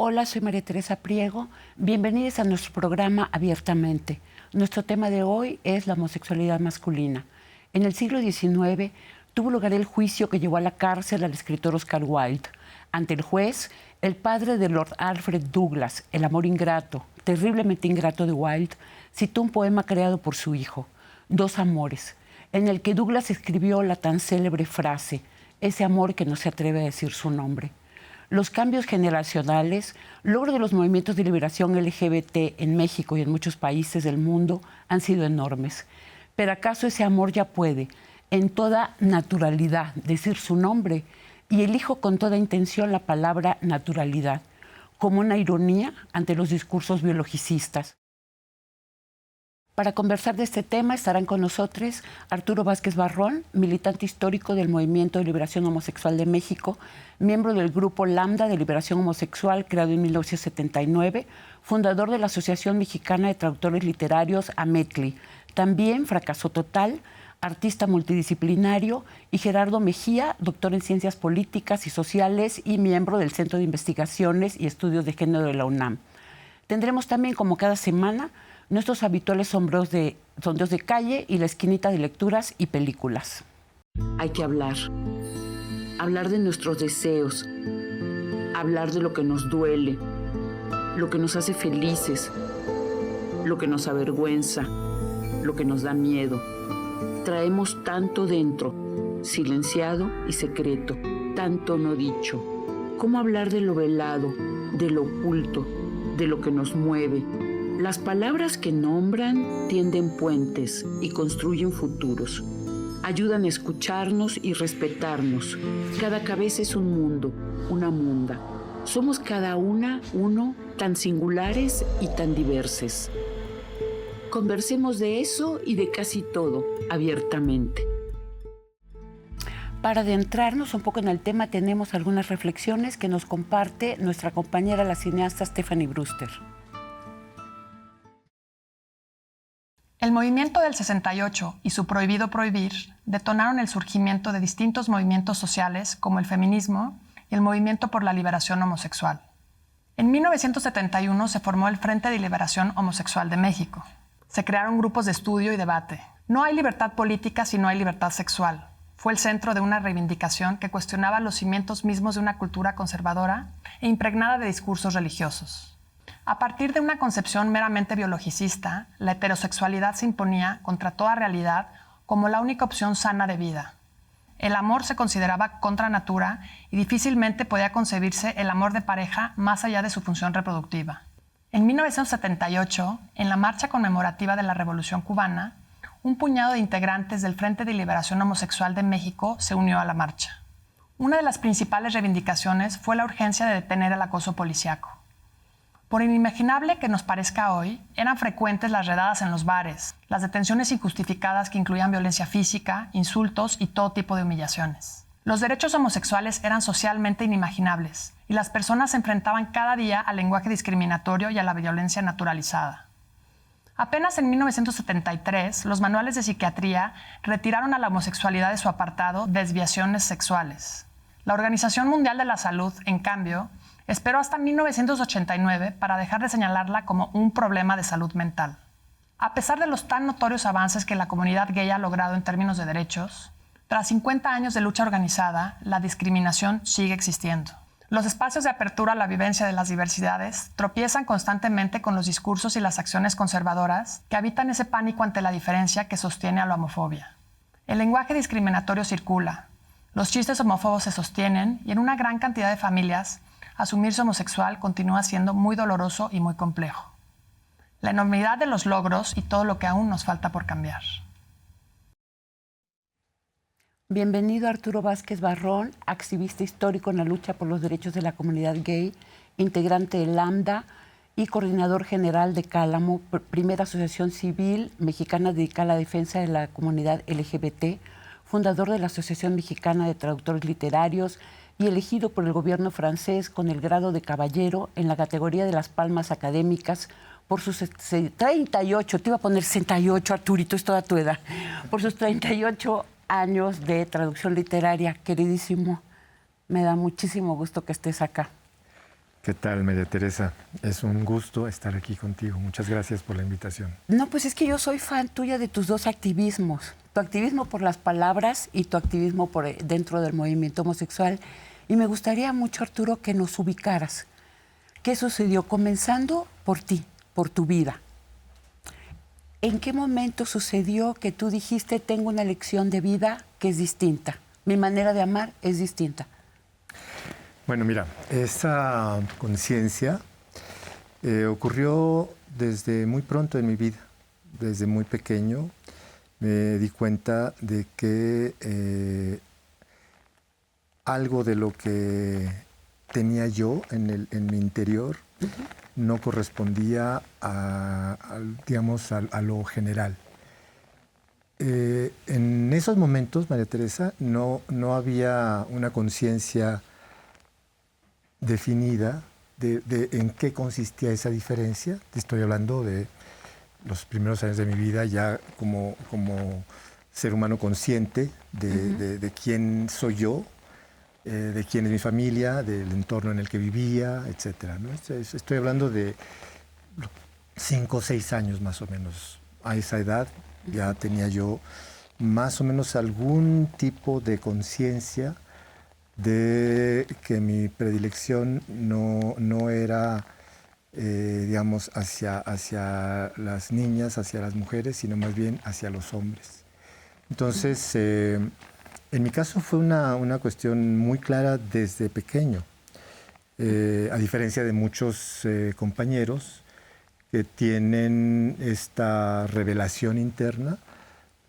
Hola, soy María Teresa Priego. Bienvenidos a nuestro programa Abiertamente. Nuestro tema de hoy es la homosexualidad masculina. En el siglo XIX tuvo lugar el juicio que llevó a la cárcel al escritor Oscar Wilde. Ante el juez, el padre de Lord Alfred Douglas, el amor ingrato, terriblemente ingrato de Wilde, citó un poema creado por su hijo, Dos amores, en el que Douglas escribió la tan célebre frase, ese amor que no se atreve a decir su nombre. Los cambios generacionales, logro de los movimientos de liberación LGBT en México y en muchos países del mundo han sido enormes. Pero ¿acaso ese amor ya puede, en toda naturalidad, decir su nombre? Y elijo con toda intención la palabra naturalidad, como una ironía ante los discursos biologicistas. Para conversar de este tema estarán con nosotros Arturo Vázquez Barrón, militante histórico del Movimiento de Liberación Homosexual de México, miembro del Grupo Lambda de Liberación Homosexual, creado en 1979, fundador de la Asociación Mexicana de Traductores Literarios, AMETLI, también fracaso total, artista multidisciplinario, y Gerardo Mejía, doctor en Ciencias Políticas y Sociales y miembro del Centro de Investigaciones y Estudios de Género de la UNAM. Tendremos también, como cada semana, nuestros habituales sondeos de calle y la esquinita de lecturas y películas. Hay que hablar de nuestros deseos, hablar de lo que nos duele, lo que nos hace felices, lo que nos avergüenza, lo que nos da miedo. Traemos tanto dentro, silenciado y secreto, tanto no dicho. ¿Cómo hablar de lo velado, de lo oculto, de lo que nos mueve? Las palabras que nombran tienden puentes y construyen futuros. Ayudan a escucharnos y respetarnos. Cada cabeza es un mundo, una munda. Somos cada una, uno, tan singulares y tan diversos. Conversemos de eso y de casi todo, abiertamente. Para adentrarnos un poco en el tema, tenemos algunas reflexiones que nos comparte nuestra compañera, la cineasta Stephanie Brewster. El movimiento del 68 y su prohibido prohibir detonaron el surgimiento de distintos movimientos sociales como el feminismo y el movimiento por la liberación homosexual. En 1971 se formó el Frente de Liberación Homosexual de México. Se crearon grupos de estudio y debate. No hay libertad política si no hay libertad sexual. Fue el centro de una reivindicación que cuestionaba los cimientos mismos de una cultura conservadora e impregnada de discursos religiosos. A partir de una concepción meramente biologicista, la heterosexualidad se imponía contra toda realidad como la única opción sana de vida. El amor se consideraba contra natura y difícilmente podía concebirse el amor de pareja más allá de su función reproductiva. En 1978, en la marcha conmemorativa de la Revolución Cubana, un puñado de integrantes del Frente de Liberación Homosexual de México se unió a la marcha. Una de las principales reivindicaciones fue la urgencia de detener el acoso policíaco. Por inimaginable que nos parezca hoy, eran frecuentes las redadas en los bares, las detenciones injustificadas que incluían violencia física, insultos y todo tipo de humillaciones. Los derechos homosexuales eran socialmente inimaginables y las personas se enfrentaban cada día al lenguaje discriminatorio y a la violencia naturalizada. Apenas en 1973, los manuales de psiquiatría retiraron a la homosexualidad de su apartado Desviaciones sexuales. La Organización Mundial de la Salud, en cambio, esperó hasta 1989 para dejar de señalarla como un problema de salud mental. A pesar de los tan notorios avances que la comunidad gay ha logrado en términos de derechos, tras 50 años de lucha organizada, la discriminación sigue existiendo. Los espacios de apertura a la vivencia de las diversidades tropiezan constantemente con los discursos y las acciones conservadoras que habitan ese pánico ante la diferencia que sostiene a la homofobia. El lenguaje discriminatorio circula, los chistes homófobos se sostienen y en una gran cantidad de familias asumirse homosexual continúa siendo muy doloroso y muy complejo. La enormidad de los logros y todo lo que aún nos falta por cambiar. Bienvenido Arturo Vázquez Barrón, activista histórico en la lucha por los derechos de la comunidad gay, integrante de Lambda y coordinador general de Cálamo, primera asociación civil mexicana dedicada a la defensa de la comunidad LGBT, fundador de la Asociación Mexicana de Traductores Literarios, y elegido por el gobierno francés con el grado de caballero en la categoría de las palmas académicas por sus 38, te iba a poner 68, Arturito, es toda tu edad, por sus 38 años de traducción literaria. Queridísimo, me da muchísimo gusto que estés acá. ¿Qué tal, María Teresa? Es un gusto estar aquí contigo. Muchas gracias por la invitación. No, pues es que yo soy fan tuya de tus dos activismos. Tu activismo por las palabras y tu activismo dentro del movimiento homosexual. Y me gustaría mucho, Arturo, que nos ubicaras. ¿Qué sucedió? Comenzando por ti, por tu vida. ¿En qué momento sucedió que tú dijiste, tengo una lección de vida que es distinta? Mi manera de amar es distinta. Bueno, mira, esa conciencia ocurrió desde muy pronto en mi vida. Desde muy pequeño me di cuenta de que algo de lo que tenía yo en mi interior no correspondía digamos, a lo general. En esos momentos, María Teresa, no había una conciencia definida de en qué consistía esa diferencia. Te estoy hablando de los primeros años de mi vida ya como ser humano consciente de quién soy yo, de quién es mi familia, del entorno en el que vivía, etc., ¿no? Estoy hablando de 5 o 6 años más o menos. A esa edad ya tenía yo más o menos algún tipo de conciencia de que mi predilección no era, digamos, hacia las niñas, hacia las mujeres, sino más bien hacia los hombres. Entonces, en mi caso fue una cuestión muy clara desde pequeño, a diferencia de muchos compañeros que tienen esta revelación interna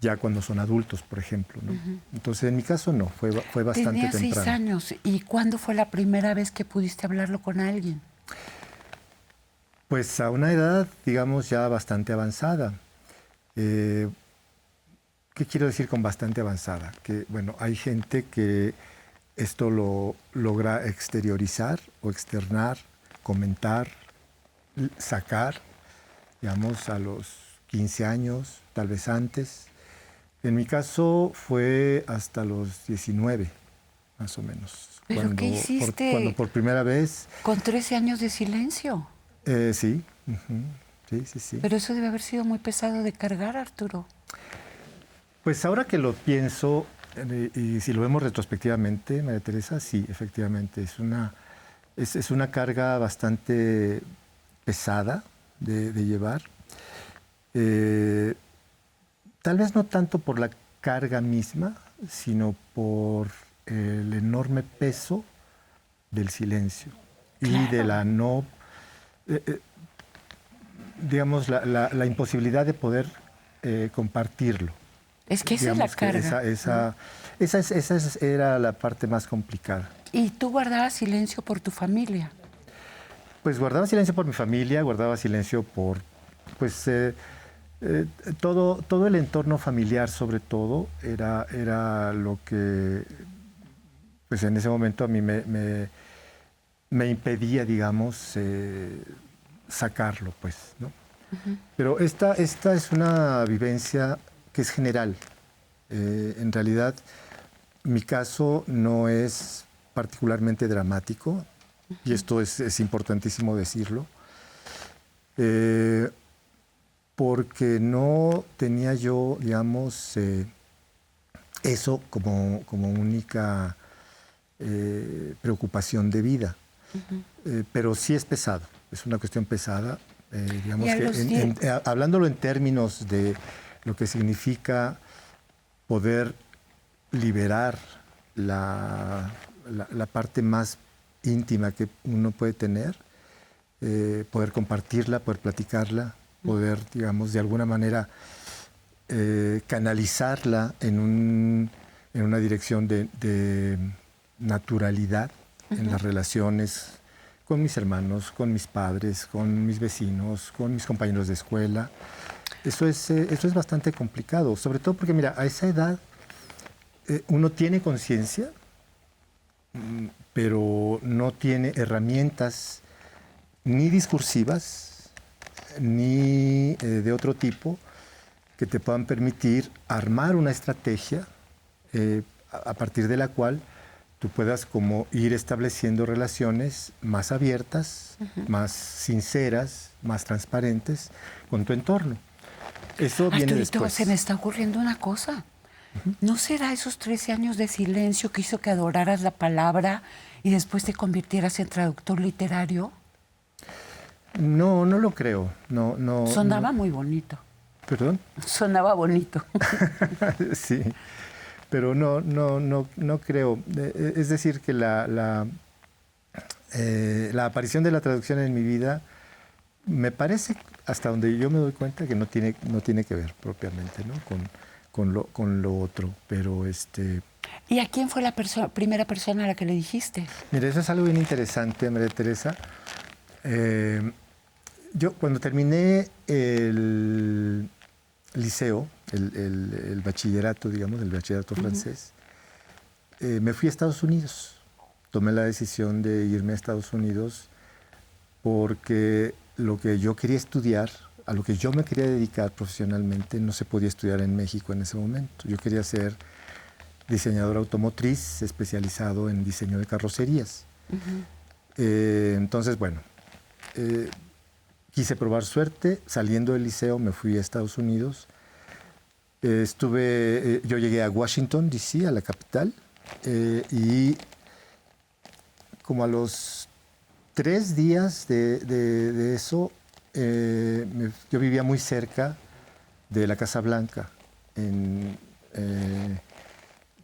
ya cuando son adultos, por ejemplo, ¿no? Entonces, en mi caso no, fue bastante Tenía temprano. 6 años. ¿Y cuándo fue la primera vez que pudiste hablarlo con alguien? Pues a una edad, digamos, ya bastante avanzada. ¿Qué quiero decir con bastante avanzada? Que, bueno, hay gente que esto lo logra exteriorizar o externar, comentar, sacar, digamos, a los 15 años, tal vez antes. En mi caso fue hasta los 19, más o menos. ¿Pero qué hiciste? Cuando por primera vez... Con 13 años de silencio. Sí, sí. Pero eso debe haber sido muy pesado de cargar, Arturo. Pues ahora que lo pienso, y si lo vemos retrospectivamente, María Teresa, sí, efectivamente, es una carga bastante pesada de llevar. Tal vez no tanto por la carga misma, sino por el enorme peso del silencio. Claro. Y de la no, digamos, la imposibilidad de poder compartirlo. Es que esa es la carga. Esa era la parte más complicada. ¿Y tú guardabas silencio por tu familia? Pues guardaba silencio por mi familia, guardaba silencio por, pues, todo el entorno familiar, sobre todo, era lo que, pues, en ese momento a mí me impedía, digamos, sacarlo, pues, ¿no? Pero esta es una vivencia que es general. En realidad, mi caso no es particularmente dramático, y esto es importantísimo decirlo, porque no tenía yo, digamos, eso como única preocupación de vida. Pero sí es pesado, es una cuestión pesada. Digamos que hablándolo en términos de lo que significa poder liberar la parte más íntima que uno puede tener, poder compartirla, poder platicarla, poder, digamos, de alguna manera canalizarla en una dirección de naturalidad en las relaciones con mis hermanos, con mis padres, con mis vecinos, con mis compañeros de escuela. Eso es bastante complicado, sobre todo porque, mira, a esa edad uno tiene conciencia, pero no tiene herramientas ni discursivas, ni de otro tipo, que te puedan permitir armar una estrategia a partir de la cual tú puedas como ir estableciendo relaciones más abiertas, más sinceras, más transparentes con tu entorno. Eso viene Arturito, después. se me está ocurriendo una cosa. ¿No será esos 13 años de silencio que hizo que adoraras la palabra y después te convirtieras en traductor literario? No, no lo creo. No, no. Sonaba no. muy bonito. ¿Perdón? Sonaba bonito. Sí, pero no creo. Es decir, que la aparición de la traducción en mi vida me parece, hasta donde yo me doy cuenta, que no tiene que ver propiamente, ¿no? con lo otro. Pero ¿Y a quién fue la primera persona a la que le dijiste? mira, eso es algo bien interesante, María Teresa. Yo cuando terminé el liceo, el bachillerato, digamos, el bachillerato francés, me fui a Estados Unidos. Tomé la decisión de irme a Estados Unidos porque lo que yo quería estudiar, a lo que yo me quería dedicar profesionalmente, no se podía estudiar en México en ese momento. Yo quería ser diseñador automotriz especializado en diseño de carrocerías. Entonces, bueno, quise probar suerte. Saliendo del liceo me fui a Estados Unidos. Yo llegué a Washington, D.C., a la capital, y como a los 3 días de eso, yo vivía muy cerca de la Casa Blanca,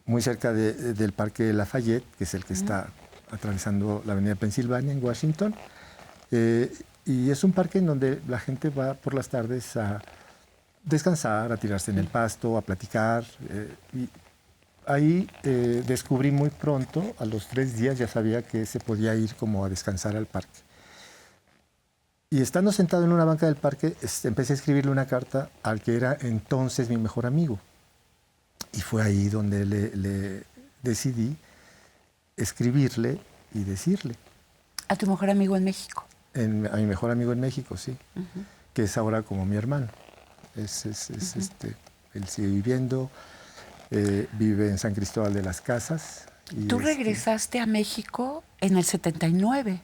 muy cerca del Parque Lafayette, que es el que está atravesando la Avenida Pensilvania en Washington. Y es un parque en donde la gente va por las tardes a descansar, a tirarse en el pasto, a platicar. Y ahí descubrí muy pronto, a los 3 días ya sabía que se podía ir como a descansar al parque. Y estando sentado en una banca del parque, empecé a escribirle una carta al que era entonces mi mejor amigo. Y fue ahí donde le decidí escribirle y decirle. ¿A tu mejor amigo en México? A mi mejor amigo en México, sí. Que es ahora como mi hermano. Él sigue viviendo, vive en San Cristóbal de las Casas. Y Tú regresaste a México en el 79.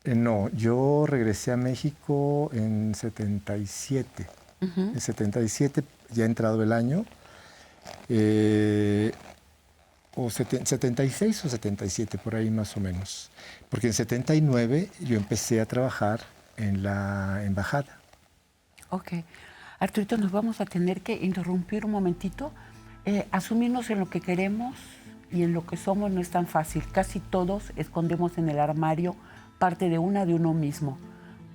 No, yo regresé a México en 77. En 77, ya entrado el año, 76 o 77, por ahí más o menos. Porque en 79 yo empecé a trabajar en la embajada. Ok. Arturito, nos vamos a tener que interrumpir un momentito. Asumirnos en lo que queremos y en lo que somos no es tan fácil. Casi todos escondemos en el armario parte de uno mismo.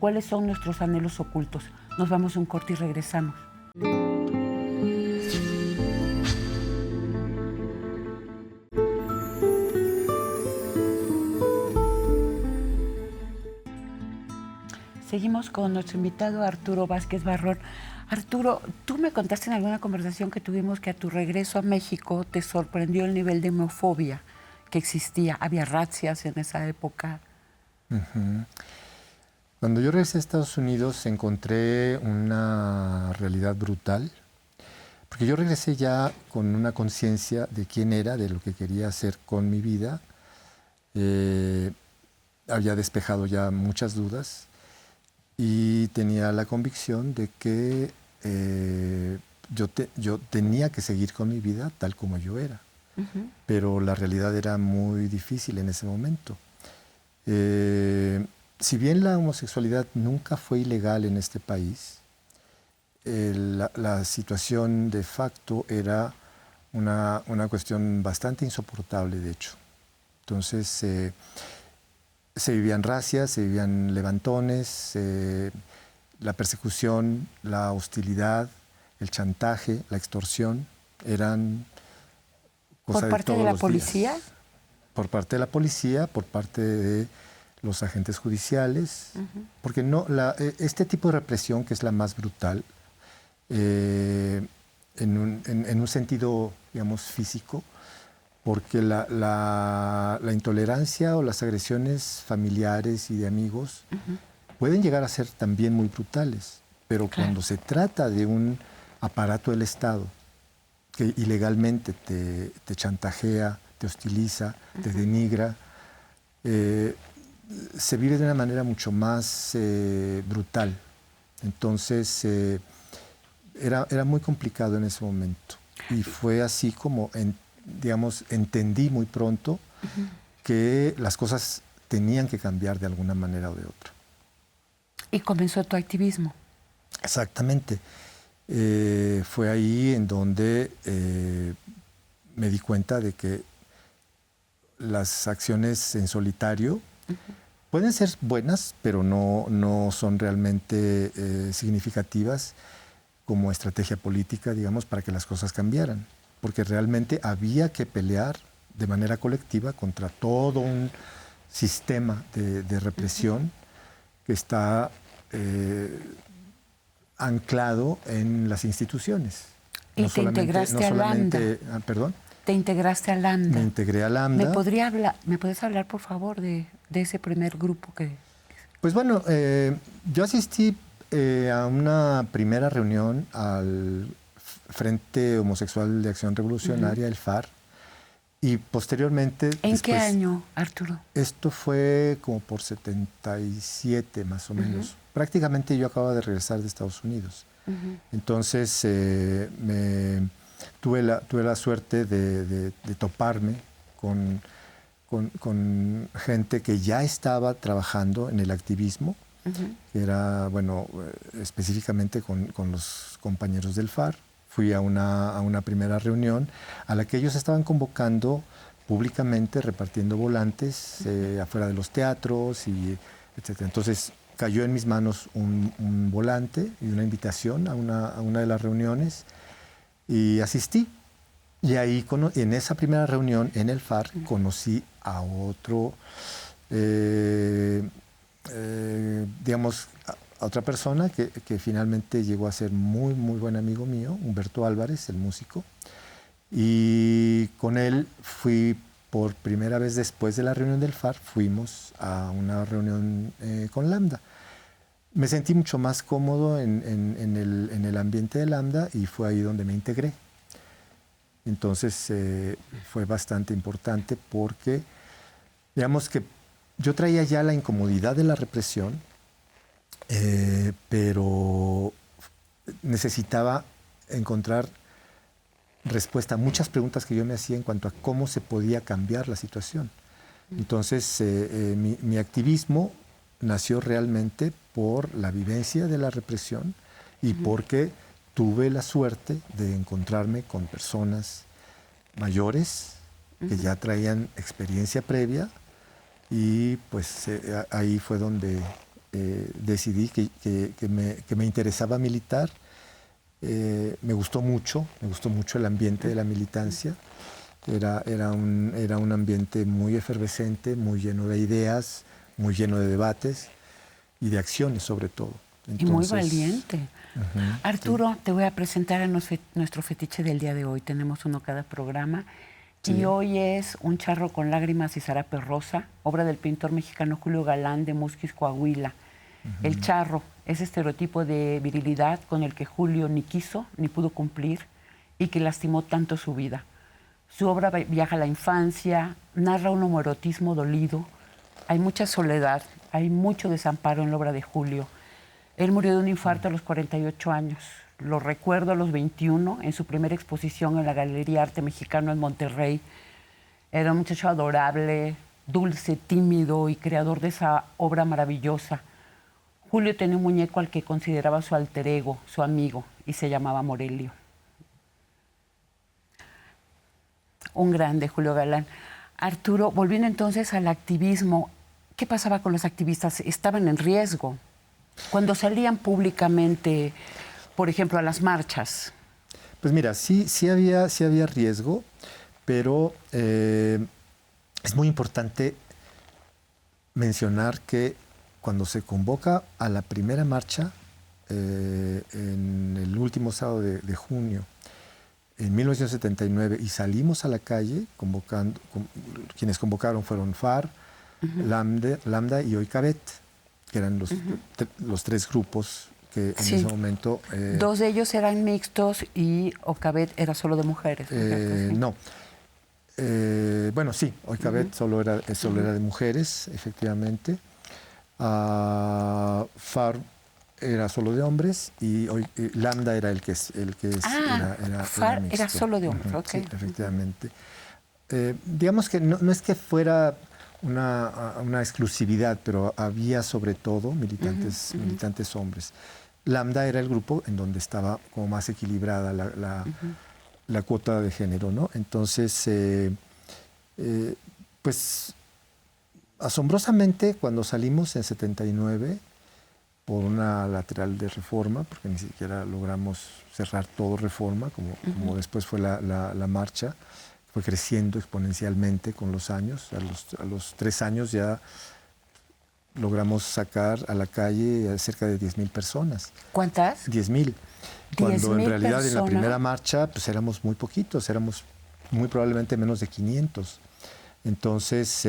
¿Cuáles son nuestros anhelos ocultos? Nos vamos a un corte y regresamos. Seguimos con nuestro invitado Arturo Vázquez Barrón. Arturo, tú me contaste en alguna conversación que tuvimos que a tu regreso a México te sorprendió el nivel de homofobia que existía. Había razias en esa época. Cuando yo regresé a Estados Unidos encontré una realidad brutal, porque yo regresé ya con una conciencia de quién era, de lo que quería hacer con mi vida. Había despejado ya muchas dudas y tenía la convicción de que yo tenía que seguir con mi vida tal como yo era. Pero la realidad era muy difícil en ese momento. Si bien la homosexualidad nunca fue ilegal en este país, la situación de facto era una cuestión bastante insoportable, de hecho. Entonces, se vivían razias, se vivían levantones, la persecución, la hostilidad, el chantaje, la extorsión, eran cosas de todos los días. ¿Por parte de la policía? Por parte de la policía, por parte de los agentes judiciales, porque este tipo de represión, que es la más brutal, en un sentido, digamos, físico, porque la intolerancia o las agresiones familiares y de amigos pueden llegar a ser también muy brutales, pero cuando se trata de un aparato del Estado que ilegalmente te chantajea, te hostiliza, te denigra, se vive de una manera mucho más brutal. Entonces, era muy complicado en ese momento. Y fue así como, digamos, entendí muy pronto que las cosas tenían que cambiar de alguna manera o de otra. Y comenzó tu activismo. Exactamente. Fue ahí en donde me di cuenta de que las acciones en solitario pueden ser buenas, pero no son realmente significativas como estrategia política, digamos, para que las cosas cambiaran. Porque realmente había que pelear de manera colectiva contra todo un sistema de represión que está anclado en las instituciones. Y te integraste a Lambda. ¿Perdón? Te integraste a Lambda. Me integré a Lambda. ¿Me puedes hablar, por favor, de ese primer grupo que...? Pues bueno, yo asistí a una primera reunión al Frente Homosexual de Acción Revolucionaria, el FAR, y posteriormente... ¿En qué año, Arturo? Esto fue como por 77, más o menos. Prácticamente yo acababa de regresar de Estados Unidos. Entonces, tuve la suerte de toparme con gente que ya estaba trabajando en el activismo, que era, bueno, específicamente con los compañeros del FAR. Fui a una primera reunión a la que ellos estaban convocando públicamente, repartiendo volantes afuera de los teatros, etc. Entonces, cayó en mis manos un volante y una invitación a una de las reuniones y asistí. Y ahí, en esa primera reunión en el FAR, conocí a otro, digamos, a otra persona que finalmente llegó a ser muy, muy buen amigo mío, Humberto Álvarez, el músico. Y con él fui por primera vez después de la reunión del FAR, fuimos a una reunión con Lambda. Me sentí mucho más cómodo en el ambiente de Lambda y fue ahí donde me integré. Entonces fue bastante importante porque, digamos que yo traía ya la incomodidad de la represión, pero necesitaba encontrar respuesta a muchas preguntas que yo me hacía en cuanto a cómo se podía cambiar la situación. Entonces, mi activismo nació realmente por la vivencia de la represión y porque tuve la suerte de encontrarme con personas mayores que ya traían experiencia previa y pues ahí fue donde decidí que me interesaba militar. Me gustó mucho el ambiente de la militancia. Era un ambiente muy efervescente, muy lleno de ideas, muy lleno de debates y de acciones sobre todo. Entonces, y muy valiente. Arturo, sí. Te voy a presentar a nuestro fetiche del día de hoy. Tenemos uno cada programa. Sí. Y hoy es Un charro con lágrimas y zarape rosa, obra del pintor mexicano Julio Galán de Musquis, Coahuila. El charro, ese estereotipo de virilidad con el que Julio ni quiso ni pudo cumplir y que lastimó tanto su vida. Su obra viaja a la infancia, narra un homoerotismo dolido. Hay mucha soledad, hay mucho desamparo en la obra de Julio. Él murió de un infarto a los 48 años. Lo recuerdo a los 21 en su primera exposición en la Galería Arte Mexicano en Monterrey. Era un muchacho adorable, dulce, tímido y creador de esa obra maravillosa. Julio tenía un muñeco al que consideraba su alter ego, su amigo, y se llamaba Morelio. Un grande, Julio Galán. Arturo, volviendo entonces al activismo, ¿qué pasaba con los activistas? ¿Estaban en riesgo cuando salían públicamente, por ejemplo, a las marchas? Pues mira, sí había riesgo, pero es muy importante mencionar que cuando se convoca a la primera marcha, en el último sábado de junio, en 1979, y salimos a la calle, quienes convocaron fueron FAR, Lambda y Oikabet, que eran los tres grupos que en ese momento... Dos de ellos eran mixtos y Oikabet era solo de mujeres. No. Bueno, sí, Oikabet solo era de mujeres, efectivamente. FAR era solo de hombres y Lambda era el que FAR mixto. era solo de hombres, ok. Sí, efectivamente. Digamos que no es que fuera una exclusividad, pero había sobre todo militantes hombres. Lambda era el grupo en donde estaba como más equilibrada la cuota de género, ¿no? Entonces, pues asombrosamente cuando salimos en 79 por una lateral de Reforma, porque ni siquiera logramos cerrar todo Reforma, como después fue la marcha, fue creciendo exponencialmente con los años. A los 3 años ya logramos sacar a la calle a cerca de 10,000 personas. ¿Cuántas? 10,000. Cuando en realidad personas. En la primera marcha pues éramos muy poquitos, éramos muy probablemente menos de 500. Entonces,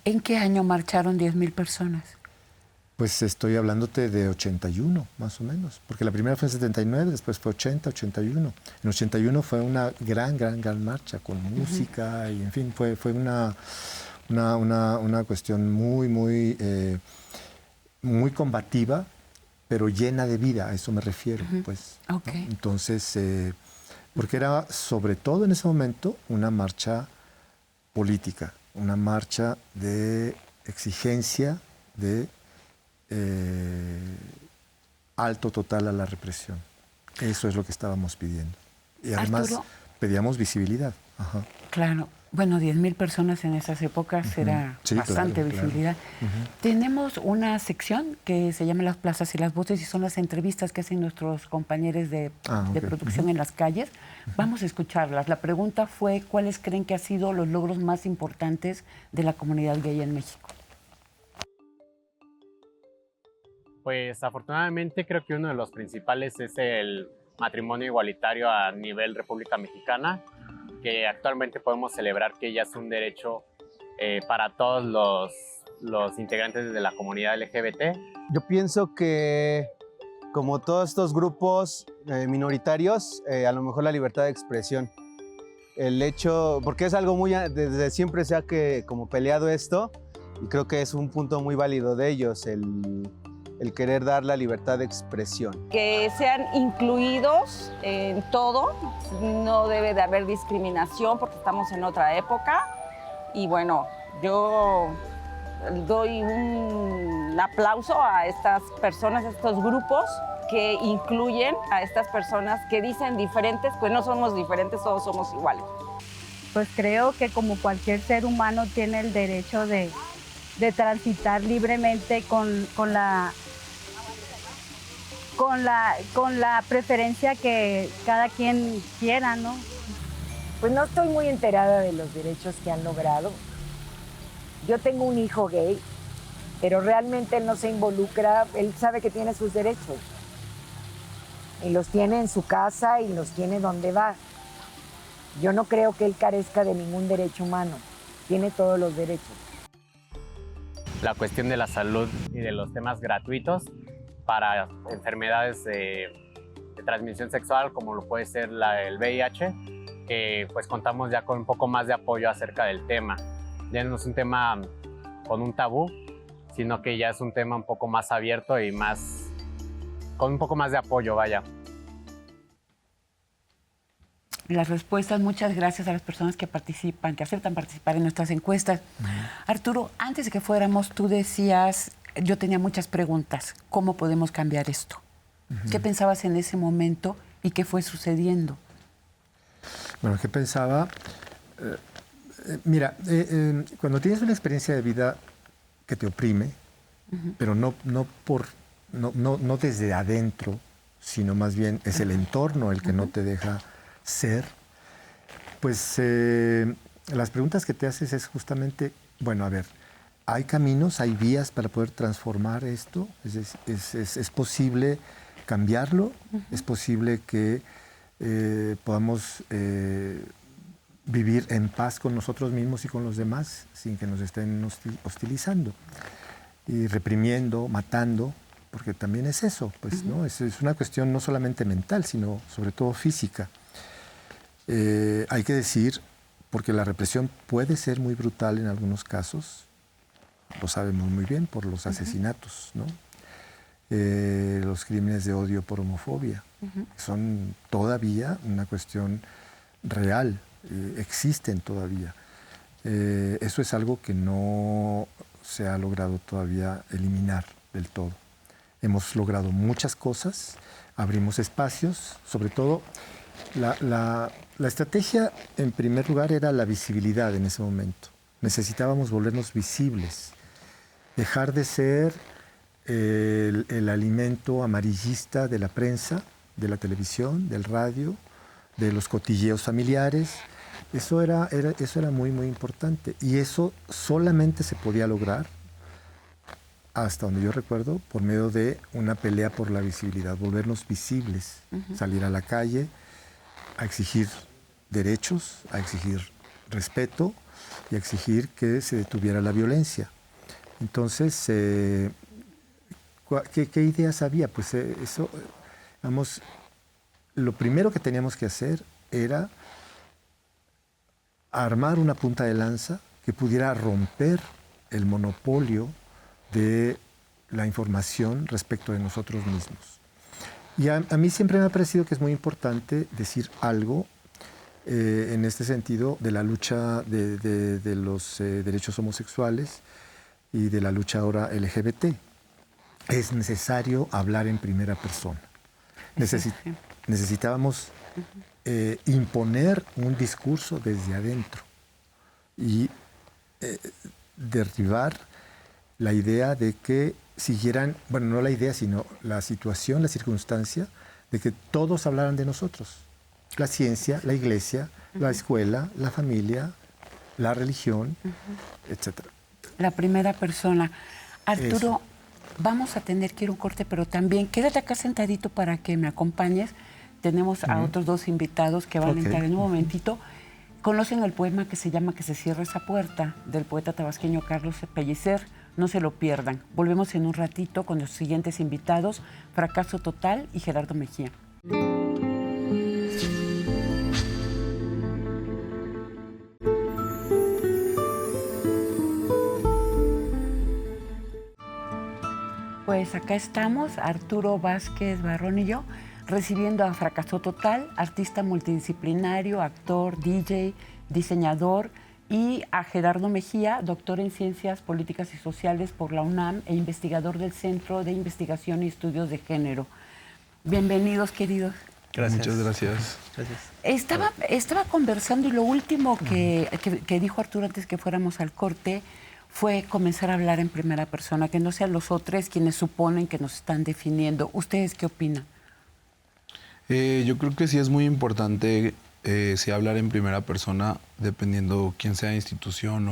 ¿En qué año marcharon 10,000 personas? Pues estoy hablándote de 81, más o menos, porque la primera fue en 79, después fue 80, 81. En 81 fue una gran marcha con música y, en fin, fue una cuestión muy combativa, pero llena de vida, a eso me refiero, pues. Okay. ¿No? Entonces, porque era sobre todo en ese momento una marcha política, una marcha de exigencia de alto total a la represión. Eso es lo que estábamos pidiendo. Y además Arturo, pedíamos visibilidad. Ajá. Claro. Bueno, 10,000 personas en esas épocas era bastante visibilidad. Tenemos una sección que se llama Las Plazas y las Voces y son las entrevistas que hacen nuestros compañeros de producción en las calles. Vamos a escucharlas. La pregunta fue, ¿cuáles creen que han sido los logros más importantes de la comunidad gay en México? Pues afortunadamente creo que uno de los principales es el matrimonio igualitario a nivel República Mexicana, que actualmente podemos celebrar que ya es un derecho para todos los integrantes de la comunidad LGBT. Yo pienso que, como todos estos grupos minoritarios, a lo mejor la libertad de expresión. El hecho, porque es algo muy, desde siempre se ha como peleado esto, y creo que es un punto muy válido de ellos, el querer dar la libertad de expresión. Que sean incluidos en todo, no debe de haber discriminación porque estamos en otra época. Y bueno, yo doy un aplauso a estas personas, a estos grupos que incluyen a estas personas que dicen diferentes, pues no somos diferentes, todos somos iguales. Pues creo que como cualquier ser humano tiene el derecho de transitar libremente con la preferencia que cada quien quiera, ¿no? Pues no estoy muy enterada de los derechos que han logrado. Yo tengo un hijo gay, pero realmente él no se involucra, él sabe que tiene sus derechos. Y los tiene en su casa y los tiene donde va. Yo no creo que él carezca de ningún derecho humano, tiene todos los derechos. La cuestión de la salud y de los temas gratuitos para enfermedades de transmisión sexual, como lo puede ser el VIH, que pues contamos ya con un poco más de apoyo acerca del tema. Ya no es un tema con un tabú, sino que ya es un tema un poco más abierto y con un poco más de apoyo, vaya. Las respuestas, muchas gracias a las personas que participan, que aceptan participar en nuestras encuestas. Arturo, antes de que fuéramos, tú decías, yo tenía muchas preguntas, ¿cómo podemos cambiar esto? ¿Qué pensabas en ese momento y qué fue sucediendo? Bueno, ¿qué pensaba? Mira, cuando tienes una experiencia de vida que te oprime, pero no desde adentro, sino más bien es el entorno el que no te deja ser, pues las preguntas que te haces es justamente, bueno, a ver, ¿hay caminos, hay vías para poder transformar esto? ¿Es posible cambiarlo? ¿Es posible que podamos vivir en paz con nosotros mismos y con los demás sin que nos estén hostilizando y reprimiendo, matando? Porque también es eso, pues, ¿no? Es una cuestión no solamente mental, sino sobre todo física. Hay que decir porque la represión puede ser muy brutal en algunos casos, lo sabemos muy bien por los asesinatos, ¿no? Los crímenes de odio por homofobia, son todavía una cuestión real, existen todavía. Eso es algo que no se ha logrado todavía eliminar del todo. Hemos logrado muchas cosas, abrimos espacios, sobre todo la estrategia en primer lugar era la visibilidad en ese momento. Necesitábamos volvernos visibles, dejar de ser el alimento amarillista de la prensa, de la televisión, del radio, de los cotilleos familiares. Eso era muy, muy importante. Y eso solamente se podía lograr, hasta donde yo recuerdo, por medio de una pelea por la visibilidad, volvernos visibles, salir a la calle, a exigir derechos, a exigir respeto y a exigir que se detuviera la violencia. Entonces, ¿qué ideas había? Pues eso, vamos, lo primero que teníamos que hacer era armar una punta de lanza que pudiera romper el monopolio de la información respecto de nosotros mismos. Y a mí siempre me ha parecido que es muy importante decir algo en este sentido de la lucha de los derechos homosexuales y de la lucha ahora LGBT. Es necesario hablar en primera persona. Necesitábamos imponer un discurso desde adentro y derribar la idea de que siguieran, bueno, no la idea, sino la situación, la circunstancia de que todos hablaran de nosotros. La ciencia, la iglesia, la escuela, la familia, la religión, etc. La primera persona. Arturo, eso. Vamos a tener que ir a un corte, pero también quédate acá sentadito para que me acompañes. Tenemos a otros dos invitados que van a entrar en un momentito. Conocen el poema que se llama Que se cierre esa puerta, del poeta tabasqueño Carlos Pellicer. No se lo pierdan. Volvemos en un ratito con los siguientes invitados, Fracaso Total y Gerardo Mejía. Pues acá estamos, Arturo Vázquez Barrón y yo, recibiendo a Fracaso Total, artista multidisciplinario, actor, DJ, diseñador, y a Gerardo Mejía, doctor en Ciencias Políticas y Sociales por la UNAM e investigador del Centro de Investigación y Estudios de Género. Bienvenidos, queridos. Gracias. Muchas gracias. Estaba conversando y lo último que dijo Arturo antes que fuéramos al corte fue comenzar a hablar en primera persona, que no sean los otros quienes suponen que nos están definiendo. ¿Ustedes qué opinan? Yo creo que sí es muy importante sí hablar en primera persona, dependiendo quién sea institución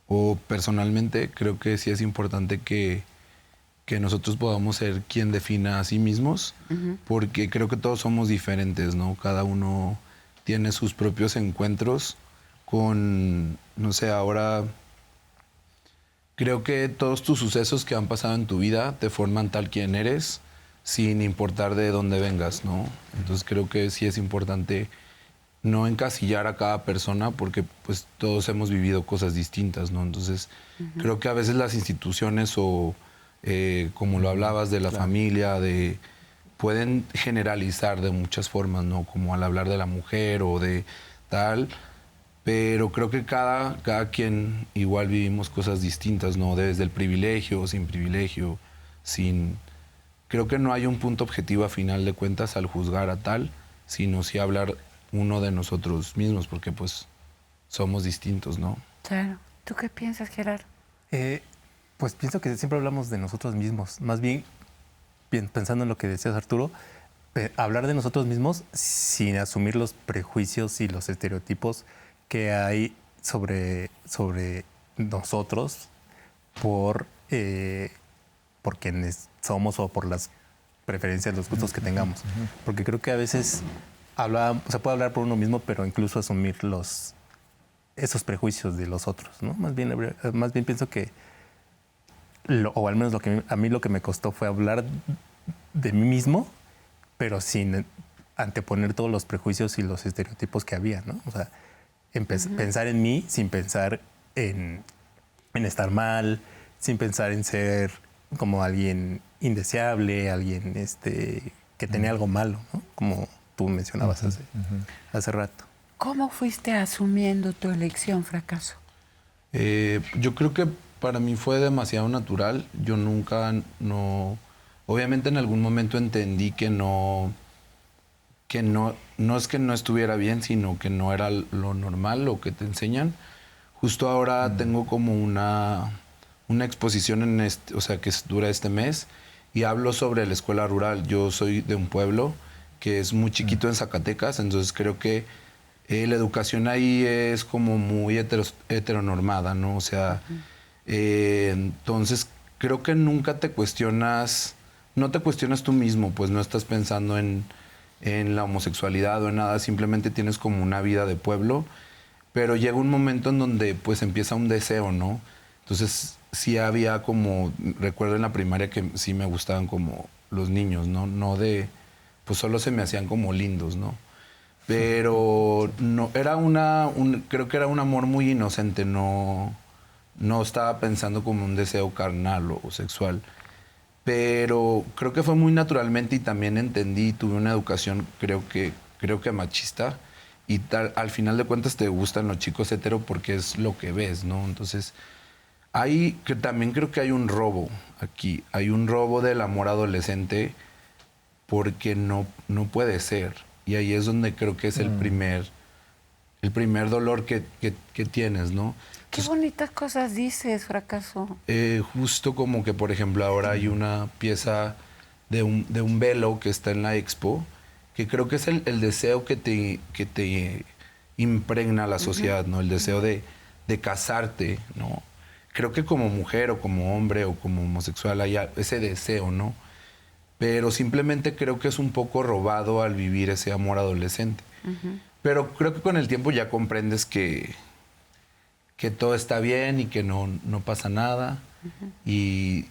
o personalmente. Creo que sí es importante que nosotros podamos ser quien defina a sí mismos, porque creo que todos somos diferentes, ¿no? Cada uno tiene sus propios encuentros con, no sé, ahora creo que todos tus sucesos que han pasado en tu vida te forman tal quien eres, sin importar de dónde vengas, ¿no? Entonces creo que sí es importante no encasillar a cada persona, porque pues todos hemos vivido cosas distintas, ¿no? Entonces creo que a veces las instituciones o como lo hablabas de la familia, pueden generalizar de muchas formas, ¿no? Como al hablar de la mujer o de tal, pero creo que cada quien igual vivimos cosas distintas, ¿no? Desde el privilegio, sin privilegio, sin... Creo que no hay un punto objetivo a final de cuentas al juzgar a tal, sino sí hablar uno de nosotros mismos, porque pues somos distintos, ¿no? Claro. ¿Tú qué piensas, Gerardo? Pues pienso que siempre hablamos de nosotros mismos. Más bien, pensando en lo que decías, Arturo, hablar de nosotros mismos sin asumir los prejuicios y los estereotipos que hay sobre nosotros por quienes somos o por las preferencias, los gustos que tengamos. Porque creo que a veces se puede hablar por uno mismo, pero incluso asumir esos prejuicios de los otros, ¿no? Más bien pienso que, o al menos a mí lo que me costó fue hablar de mí mismo, pero sin anteponer todos los prejuicios y los estereotipos que había, ¿no? O sea, pensar en mí sin pensar en estar mal, sin pensar en ser como alguien indeseable, alguien que tenía algo malo, ¿no? Como tú mencionabas hace rato. ¿Cómo fuiste asumiendo tu elección, Fracaso? Yo creo que para mí fue demasiado natural. Yo nunca, obviamente en algún momento entendí que no es que no estuviera bien, sino que no era lo normal, lo que te enseñan. Justo ahora tengo como una exposición o sea, que dura este mes, y hablo sobre la escuela rural. Yo soy de un pueblo que es muy chiquito en Zacatecas, entonces creo que la educación ahí es como muy heteronormada, ¿no? O sea, entonces creo que nunca no te cuestionas tú mismo, pues no estás pensando en la homosexualidad o en nada, simplemente tienes como una vida de pueblo, pero llega un momento en donde pues empieza un deseo, ¿no? Entonces sí había como, recuerdo en la primaria que sí me gustaban como los niños, ¿no? No pues solo se me hacían como lindos, ¿no? Pero no, creo que era un amor muy inocente, no estaba pensando como un deseo carnal o sexual. Pero creo que fue muy naturalmente, y también entendí, tuve una educación creo que machista, y al final de cuentas te gustan los chicos hetero porque es lo que ves, ¿no? Entonces, también creo que hay un robo aquí, hay un robo del amor adolescente porque no puede ser. Y ahí es donde creo que es el primer dolor que tienes, ¿no? Qué bonitas cosas dices, Fracaso. Justo como que, por ejemplo, ahora hay una pieza de un velo que está en la expo, que creo que es el deseo que te impregna la sociedad, ¿no? El deseo de casarte, ¿no? Creo que como mujer o como hombre o como homosexual hay ese deseo, ¿no? Pero simplemente creo que es un poco robado al vivir ese amor adolescente. Pero creo que con el tiempo ya comprendes que todo está bien y que no pasa nada. Y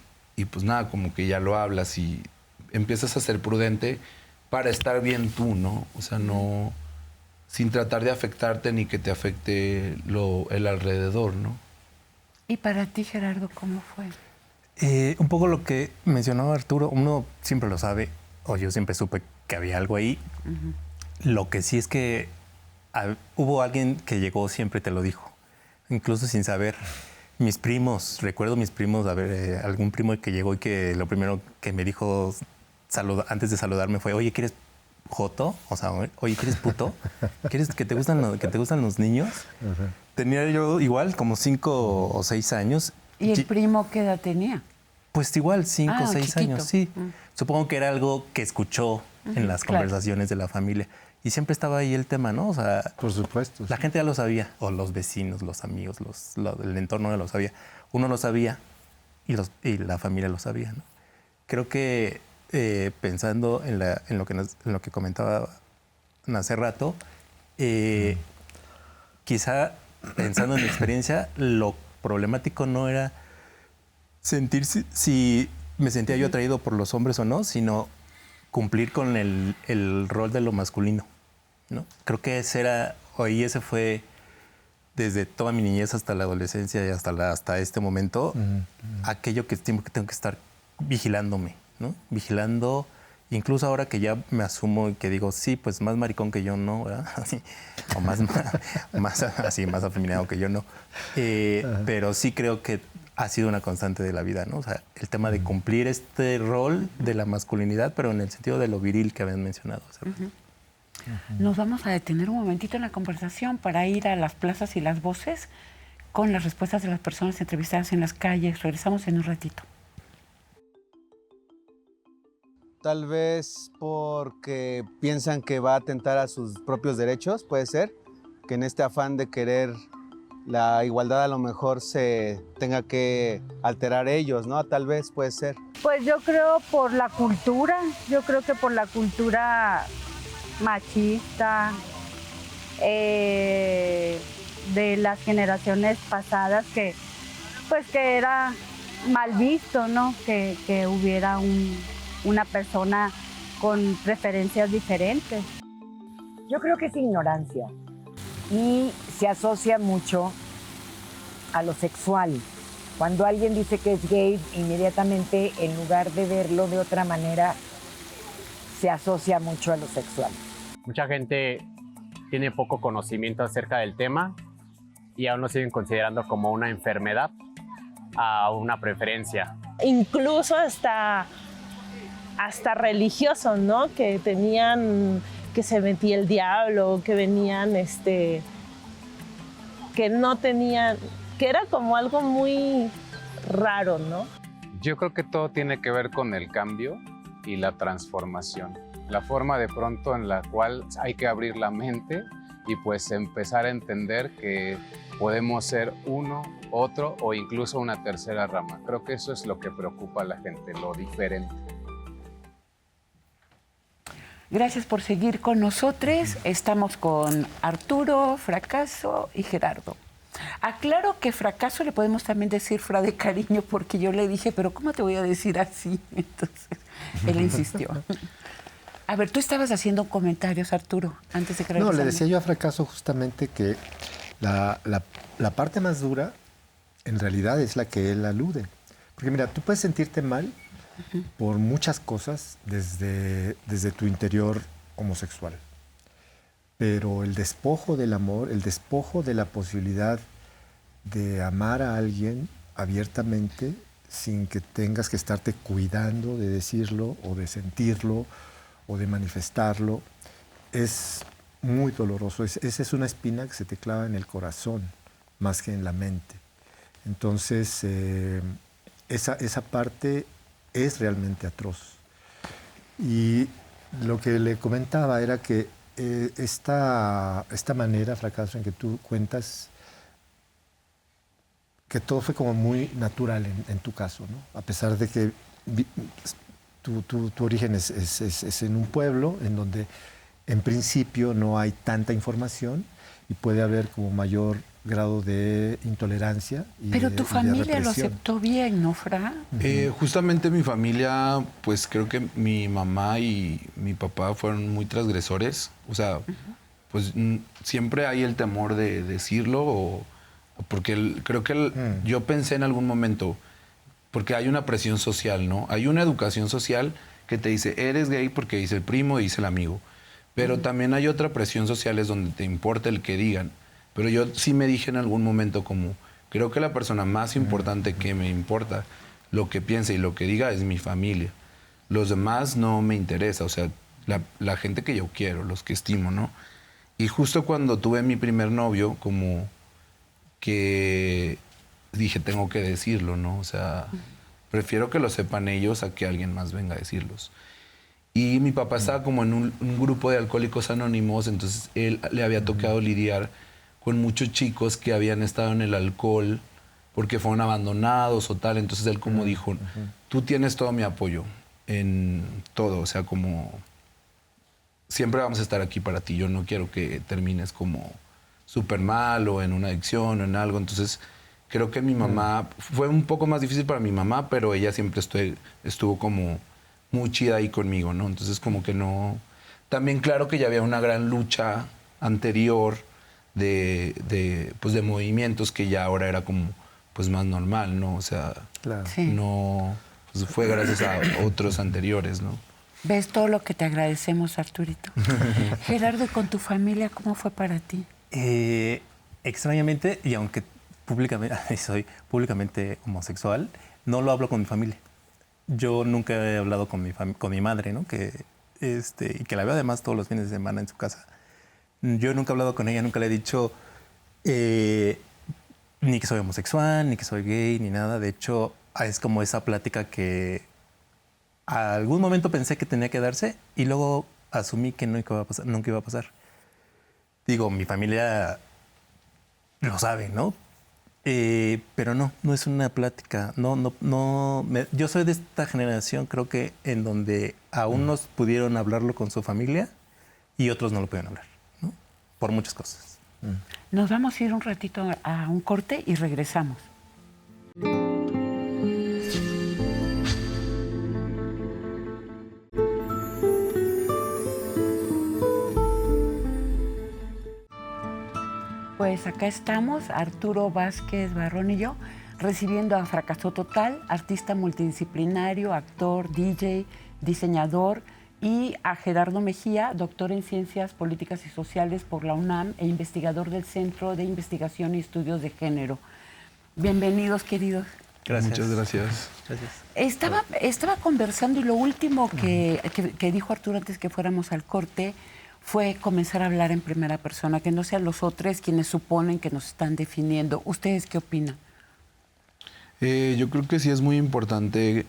pues nada, como que ya lo hablas y empiezas a ser prudente para estar bien tú, ¿no? O sea, no sin tratar de afectarte ni que te afecte el alrededor, ¿no? ¿Y para ti, Gerardo, cómo fue? Un poco lo que mencionaba Arturo, uno siempre lo sabe, o yo siempre supe que había algo ahí. Lo que sí es que hubo alguien que llegó, siempre te lo dijo, incluso sin saber. Mis primos, recuerdo mis primos, algún primo que llegó y que lo primero que me dijo antes de saludarme fue, oye, ¿quieres joto? O sea, oye, ¿quieres puto? ¿Quieres que te gustan los niños? Tenía yo igual como 5 o 6 años. ¿Y el primo qué edad tenía? Pues igual, 5 o 6 años, sí. Supongo que era algo que escuchó en las conversaciones de la familia. Y siempre estaba ahí el tema, ¿no? O sea, por supuesto. La gente ya lo sabía, o los vecinos, los amigos, el entorno ya lo sabía. Uno lo sabía y la familia lo sabía, ¿no? Creo que pensando en lo que comentaba hace rato, quizá pensando en mi experiencia, lo problemático no era sentir si me sentía yo atraído por los hombres o no, sino cumplir con el rol de lo masculino, ¿no? Creo que ese fue desde toda mi niñez hasta la adolescencia y hasta este momento, aquello que tengo que estar vigilándome, ¿no? Vigilando, incluso ahora que ya me asumo y que digo, sí, pues más maricón que yo no, ¿verdad? Así, o más afeminado que yo no. Pero sí creo que ha sido una constante de la vida, ¿no? O sea, el tema de cumplir este rol de la masculinidad, pero en el sentido de lo viril que habían mencionado. Nos vamos a detener un momentito en la conversación para ir a las plazas y las voces con las respuestas de las personas entrevistadas en las calles. Regresamos en un ratito. Tal vez porque piensan que va a atentar a sus propios derechos, puede ser, que en este afán de querer la igualdad a lo mejor se tenga que alterar ellos, ¿no? Tal vez puede ser. Pues yo creo por la cultura, machista de las generaciones pasadas que era mal visto, ¿no? Que hubiera una persona con preferencias diferentes. Yo creo que es ignorancia. Y se asocia mucho a lo sexual. Cuando alguien dice que es gay, inmediatamente, en lugar de verlo de otra manera, se asocia mucho a lo sexual. Mucha gente tiene poco conocimiento acerca del tema y aún lo siguen considerando como una enfermedad a una preferencia. Incluso hasta religiosos, ¿no? Que tenían, que se metía el diablo, que venían, que no tenían, que era como algo muy raro, ¿no? Yo creo que todo tiene que ver con el cambio y la transformación. La forma de pronto en la cual hay que abrir la mente y pues empezar a entender que podemos ser uno, otro o incluso una tercera rama. Creo que eso es lo que preocupa a la gente, lo diferente. Gracias por seguir con nosotros. Estamos con Arturo, Fracaso y Gerardo. Aclaro que Fracaso le podemos también decir Fra de cariño, porque yo le dije, pero ¿cómo te voy a decir así? Entonces, él insistió. A ver, tú estabas haciendo comentarios, Arturo, antes de que regresara. No, le decía yo a Fracaso justamente que la parte más dura en realidad es la que él alude. Porque mira, tú puedes sentirte mal por muchas cosas desde tu interior homosexual. Pero el despojo del amor, el despojo de la posibilidad de amar a alguien abiertamente sin que tengas que estarte cuidando de decirlo o de sentirlo o de manifestarlo, es muy doloroso. Esa es una espina que se te clava en el corazón más que en la mente. Entonces, esa parte es realmente atroz. Y lo que le comentaba era que esta manera, Fracaso, en que tú cuentas que todo fue como muy natural en tu caso, ¿no? A pesar de que tu origen es en un pueblo en donde en principio no hay tanta información y puede haber como mayor grado de intolerancia. Pero tu familia lo aceptó bien, ¿no, Fra? Justamente mi familia, pues creo que mi mamá y mi papá fueron muy transgresores. O sea, pues siempre hay el temor de decirlo, porque creo que yo pensé en algún momento, porque hay una presión social, ¿no? Hay una educación social que te dice, eres gay porque dice el primo y dice el amigo. Pero también hay otra presión social, es donde te importa el que digan. Pero yo sí me dije en algún momento como, creo que la persona más importante que me importa lo que piense y lo que diga es mi familia. Los demás no me interesa, o sea, la gente que yo quiero, los que estimo, ¿no? Y justo cuando tuve mi primer novio, como que dije, tengo que decirlo, ¿no? O sea, prefiero que lo sepan ellos a que alguien más venga a decirlos. Y mi papá estaba como en un grupo de alcohólicos anónimos, entonces él le había tocado lidiar con muchos chicos que habían estado en el alcohol porque fueron abandonados o tal. Entonces él como dijo, tú tienes todo mi apoyo en todo. O sea, como siempre vamos a estar aquí para ti. Yo no quiero que termines como súper mal o en una adicción o en algo. Entonces creo que mi mamá, fue un poco más difícil para mi mamá, pero ella siempre estuvo como muy chida ahí conmigo, ¿no? Entonces como que no... También claro que ya había una gran lucha anterior de movimientos que ya ahora era como pues más normal, ¿no? O sea, claro. Sí. No, pues fue gracias a otros anteriores, ¿no? ¿Ves todo lo que te agradecemos, Arturito? Gerardo, ¿y con tu familia cómo fue para ti? Extrañamente, y aunque soy públicamente homosexual, no lo hablo con mi familia. Yo nunca he hablado con mi madre, ¿no? Y que la veo además todos los fines de semana en su casa. Yo nunca he hablado con ella, nunca le he dicho ni que soy homosexual, ni que soy gay, ni nada. De hecho, es como esa plática que a algún momento pensé que tenía que darse y luego asumí que nunca iba a pasar. Digo, mi familia lo sabe, ¿no? Pero no es una plática. Yo soy de esta generación, creo que en donde a unos pudieron hablarlo con su familia y otros no lo pudieron hablar, ¿no? Por muchas cosas. Nos vamos a ir un ratito a un corte y regresamos. pues acá estamos, Arturo Vázquez Barrón y yo, recibiendo a Fracaso Total, artista multidisciplinario, actor, DJ, diseñador, y a Gerardo Mejía, doctor en Ciencias Políticas y Sociales por la UNAM e investigador del Centro de Investigación y Estudios de Género. Bienvenidos, queridos. Gracias. Muchas gracias. Estaba conversando y lo último que dijo Arturo antes que fuéramos al corte fue comenzar a hablar en primera persona, que no sean los otros quienes suponen que nos están definiendo. ¿Ustedes qué opinan? Yo creo que sí es muy importante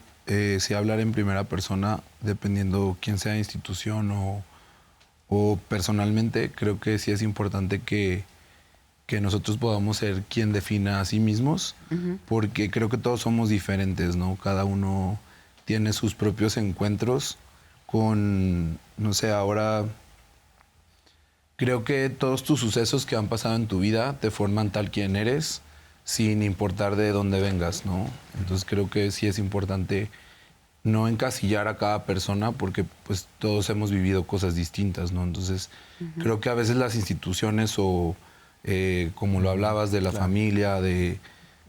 sí hablar en primera persona, dependiendo quién sea institución o personalmente. Creo que sí es importante que nosotros podamos ser quien defina a sí mismos, porque creo que todos somos diferentes, ¿no? Cada uno tiene sus propios encuentros con, no sé, ahora creo que todos tus sucesos que han pasado en tu vida te forman tal quien eres, sin importar de dónde vengas, ¿no? Entonces creo que sí es importante no encasillar a cada persona, porque pues todos hemos vivido cosas distintas, ¿no? Entonces creo que a veces las instituciones o como lo hablabas de la familia,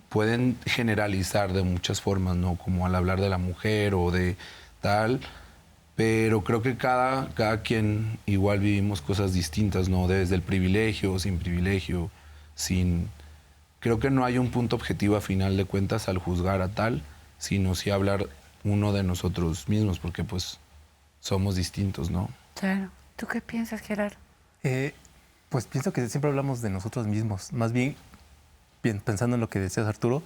pueden generalizar de muchas formas, ¿no? Como al hablar de la mujer o de tal, pero creo que cada quien igual vivimos cosas distintas, ¿no? Desde el privilegio, sin privilegio, creo que no hay un punto objetivo a final de cuentas al juzgar a tal, sino sí hablar uno de nosotros mismos, porque pues somos distintos, ¿no? Claro. ¿Tú qué piensas, Gerardo? Pues pienso que siempre hablamos de nosotros mismos. Más bien, pensando en lo que decías, Arturo,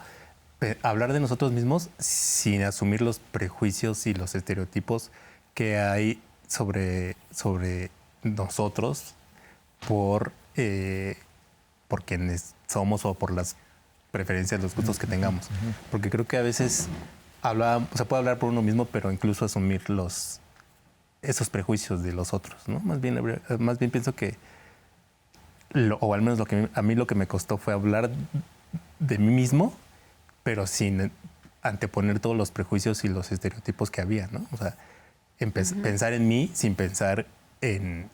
hablar de nosotros mismos sin asumir los prejuicios y los estereotipos que hay sobre nosotros por quienes somos o por las preferencias, los gustos que tengamos. Porque creo que a veces se puede hablar por uno mismo, pero incluso asumir esos prejuicios de los otros, ¿no? Más bien pienso que o al menos a mí lo que me costó fue hablar de mí mismo, pero sin anteponer todos los prejuicios y los estereotipos que había, ¿no? O sea, pensar en mí sin pensar en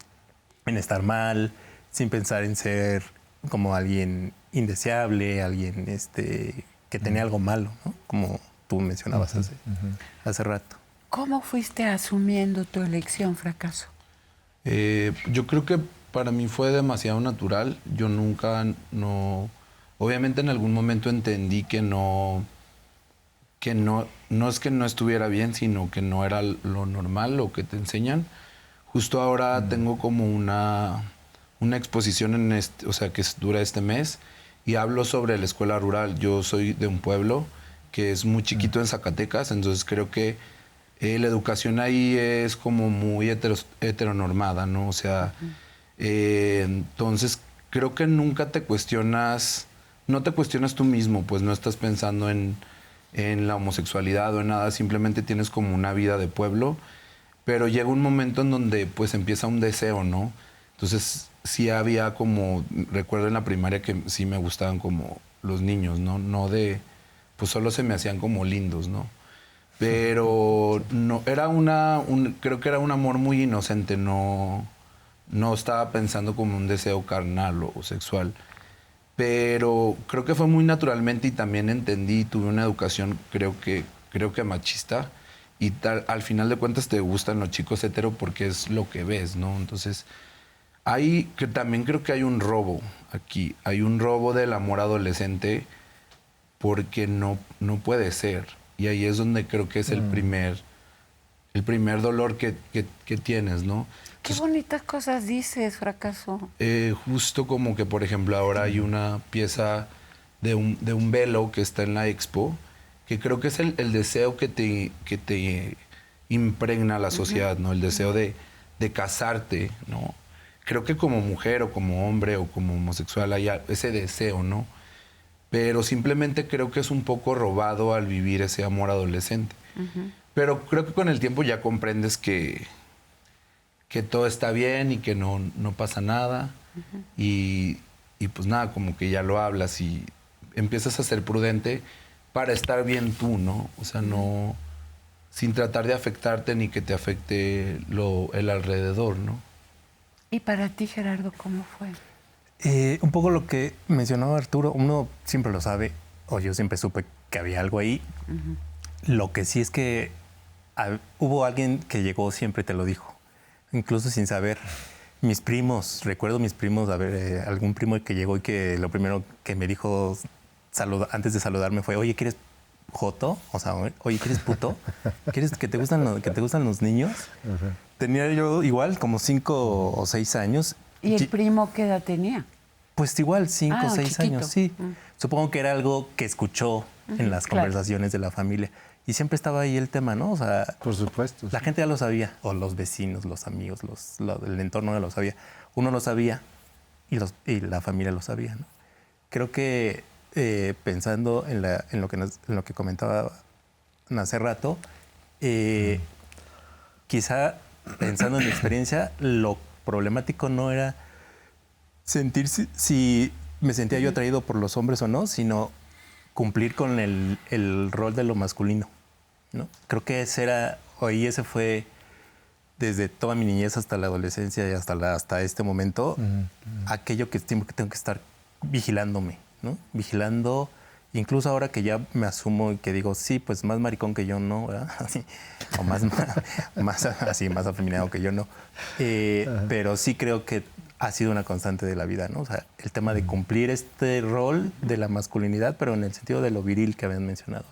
estar mal, sin pensar en ser como alguien indeseable, alguien que tenía algo malo, ¿no? Como tú mencionabas hace rato. ¿Cómo fuiste asumiendo tu elección, Fracaso? Yo creo que para mí fue demasiado natural. Yo nunca, obviamente en algún momento entendí que no es que no estuviera bien, sino que no era lo normal, lo que te enseñan. Justo ahora tengo como una exposición o sea, que dura este mes, y hablo sobre la escuela rural. Yo soy de un pueblo que es muy chiquito en Zacatecas, entonces creo que la educación ahí es como muy heteronormada, ¿no? O sea, entonces creo que nunca no te cuestionas tú mismo, pues no estás pensando en la homosexualidad o en nada, simplemente tienes como una vida de pueblo, pero llega un momento en donde pues empieza un deseo, ¿no? Entonces sí había como, recuerdo en la primaria que sí me gustaban como los niños, ¿no? Pues solo se me hacían como lindos, ¿no? Pero no, creo que era un amor muy inocente, no estaba pensando como un deseo carnal o sexual. Pero creo que fue muy naturalmente, y también entendí, tuve una educación creo que machista, y al final de cuentas te gustan los chicos hetero porque es lo que ves, ¿no? Entonces, también creo que hay un robo aquí, hay un robo del amor adolescente porque no puede ser. Y ahí es donde creo que es el primer dolor que tienes, ¿no? Qué bonitas cosas dices, Fracaso. Justo como que, por ejemplo, ahora hay una pieza de un velo que está en la expo, que creo que es el deseo que te impregna la sociedad, ¿no? El deseo de casarte, ¿no? Creo que como mujer o como hombre o como homosexual hay ese deseo, ¿no? Pero simplemente creo que es un poco robado al vivir ese amor adolescente. Pero creo que con el tiempo ya comprendes que todo está bien y que no pasa nada. Y pues nada, como que ya lo hablas y empiezas a ser prudente para estar bien tú, ¿no? O sea, no sin tratar de afectarte ni que te afecte el alrededor, ¿no? ¿Y para ti, Gerardo, cómo fue? Un poco lo que mencionaba Arturo, uno siempre lo sabe, o yo siempre supe que había algo ahí. Lo que sí es que hubo alguien que llegó, siempre te lo dijo, incluso sin saber. Mis primos, recuerdo mis primos, algún primo que llegó y que lo primero que me dijo antes de saludarme fue, oye, ¿quieres joto? O sea, oye, ¿quieres puto? ¿Quieres que te gustan los niños? Tenía yo igual como 5 o 6 años. ¿Y el primo qué edad tenía? Pues igual 5 o 6 años, sí. Supongo que era algo que escuchó en las conversaciones de la familia. Y siempre estaba ahí el tema, ¿no? O sea, por supuesto. La gente ya lo sabía, o los vecinos, los amigos, el entorno ya lo sabía. Uno lo sabía y la familia lo sabía, ¿no? Creo que pensando en lo que comentaba hace rato, quizá pensando en mi experiencia, lo problemático no era sentir si me sentía yo atraído por los hombres o no, sino cumplir con el rol de lo masculino, ¿no? Creo que ese fue desde toda mi niñez hasta la adolescencia y hasta este momento, aquello que tengo que estar vigilándome, ¿no? Vigilando, incluso ahora que ya me asumo y que digo, sí, pues más maricón que yo no, ¿verdad? Así, o más afeminado que yo no. Pero sí creo que ha sido una constante de la vida, ¿no? O sea, el tema de cumplir este rol de la masculinidad, pero en el sentido de lo viril que habían mencionado.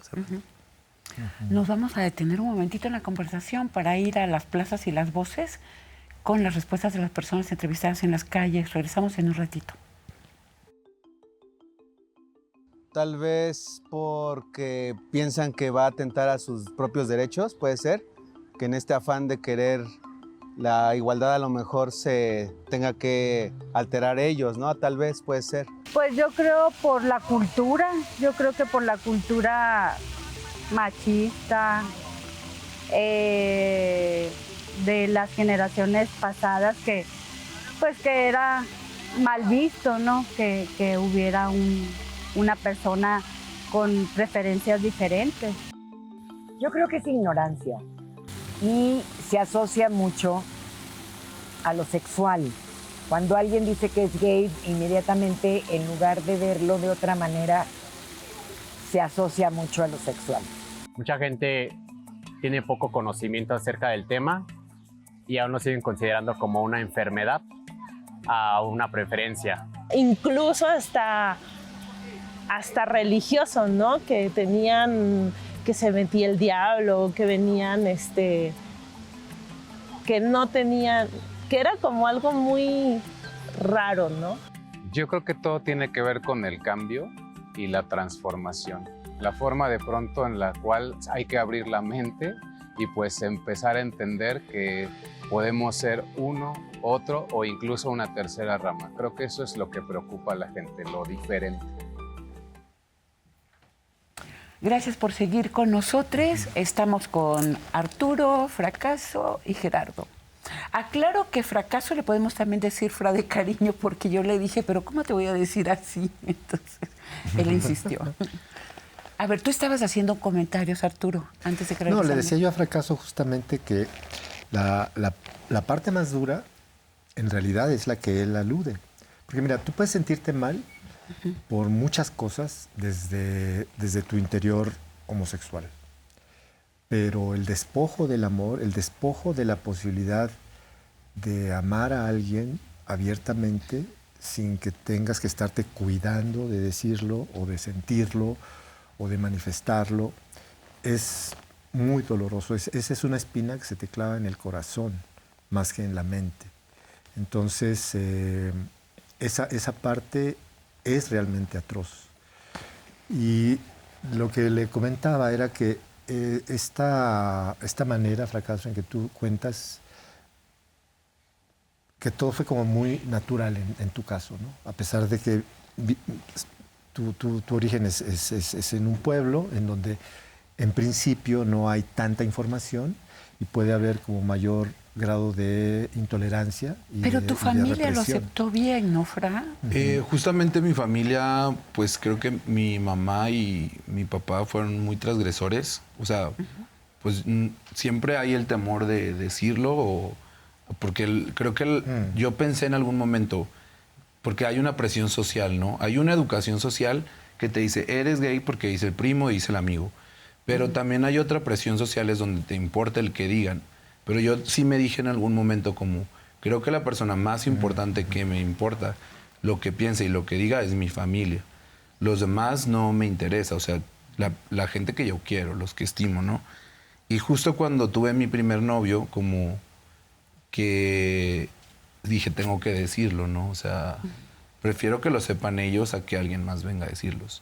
Nos vamos a detener un momentito en la conversación para ir a las plazas y las voces con las respuestas de las personas entrevistadas en las calles. Regresamos en un ratito. Tal vez porque piensan que va a atentar a sus propios derechos, puede ser, que en este afán de querer la igualdad a lo mejor se tenga que alterar ellos, ¿no? Tal vez puede ser. Pues yo creo por la cultura, machista de las generaciones pasadas que era mal visto, ¿no? Que hubiera una persona con preferencias diferentes. Yo creo que es ignorancia y se asocia mucho a lo sexual. Cuando alguien dice que es gay, inmediatamente, en lugar de verlo de otra manera, se asocia mucho a lo sexual. Mucha gente tiene poco conocimiento acerca del tema y aún lo siguen considerando como una enfermedad a una preferencia. Incluso hasta religiosos, ¿no? Que tenían, que se metía el diablo, que venían, que no tenían, que era como algo muy raro, ¿no? Yo creo que todo tiene que ver con el cambio y la transformación. La forma de pronto en la cual hay que abrir la mente y pues empezar a entender que podemos ser uno, otro o incluso una tercera rama. Creo que eso es lo que preocupa a la gente, lo diferente. Gracias por seguir con nosotros. Estamos con Arturo, Fracaso y Gerardo. Aclaro que Fracaso le podemos también decir Fra de cariño, porque yo le dije, pero ¿cómo te voy a decir así? Entonces, él insistió. A ver, tú estabas haciendo comentarios, Arturo, antes de que regresáramos. No, le decía yo a Fracaso justamente que la parte más dura, en realidad, es la que él alude. Porque mira, tú puedes sentirte mal por muchas cosas desde tu interior homosexual. Pero el despojo del amor, el despojo de la posibilidad de amar a alguien abiertamente sin que tengas que estarte cuidando de decirlo o de sentirlo o de manifestarlo, es muy doloroso. Esa es una espina que se te clava en el corazón más que en la mente. Entonces, esa parte es realmente atroz. Y lo que le comentaba era que esta manera, Fracaso, en que tú cuentas que todo fue como muy natural en tu caso, ¿no? A pesar de que tu origen es en un pueblo en donde en principio no hay tanta información y puede haber como mayor grado de intolerancia. Pero tu familia lo aceptó bien, ¿no, Fra? Justamente mi familia, pues creo que mi mamá y mi papá fueron muy transgresores. O sea, pues siempre hay el temor de decirlo, porque creo que yo pensé en algún momento, porque hay una presión social, ¿no? Hay una educación social que te dice, eres gay porque dice el primo y dice el amigo. Pero también hay otra presión social es donde te importa el que digan. Pero yo sí me dije en algún momento como, creo que la persona más importante que me importa lo que piense y lo que diga es mi familia. Los demás no me interesa, o sea, la gente que yo quiero, los que estimo, ¿no? Y justo cuando tuve mi primer novio, como que dije, tengo que decirlo, ¿no? O sea, prefiero que lo sepan ellos a que alguien más venga a decirlos.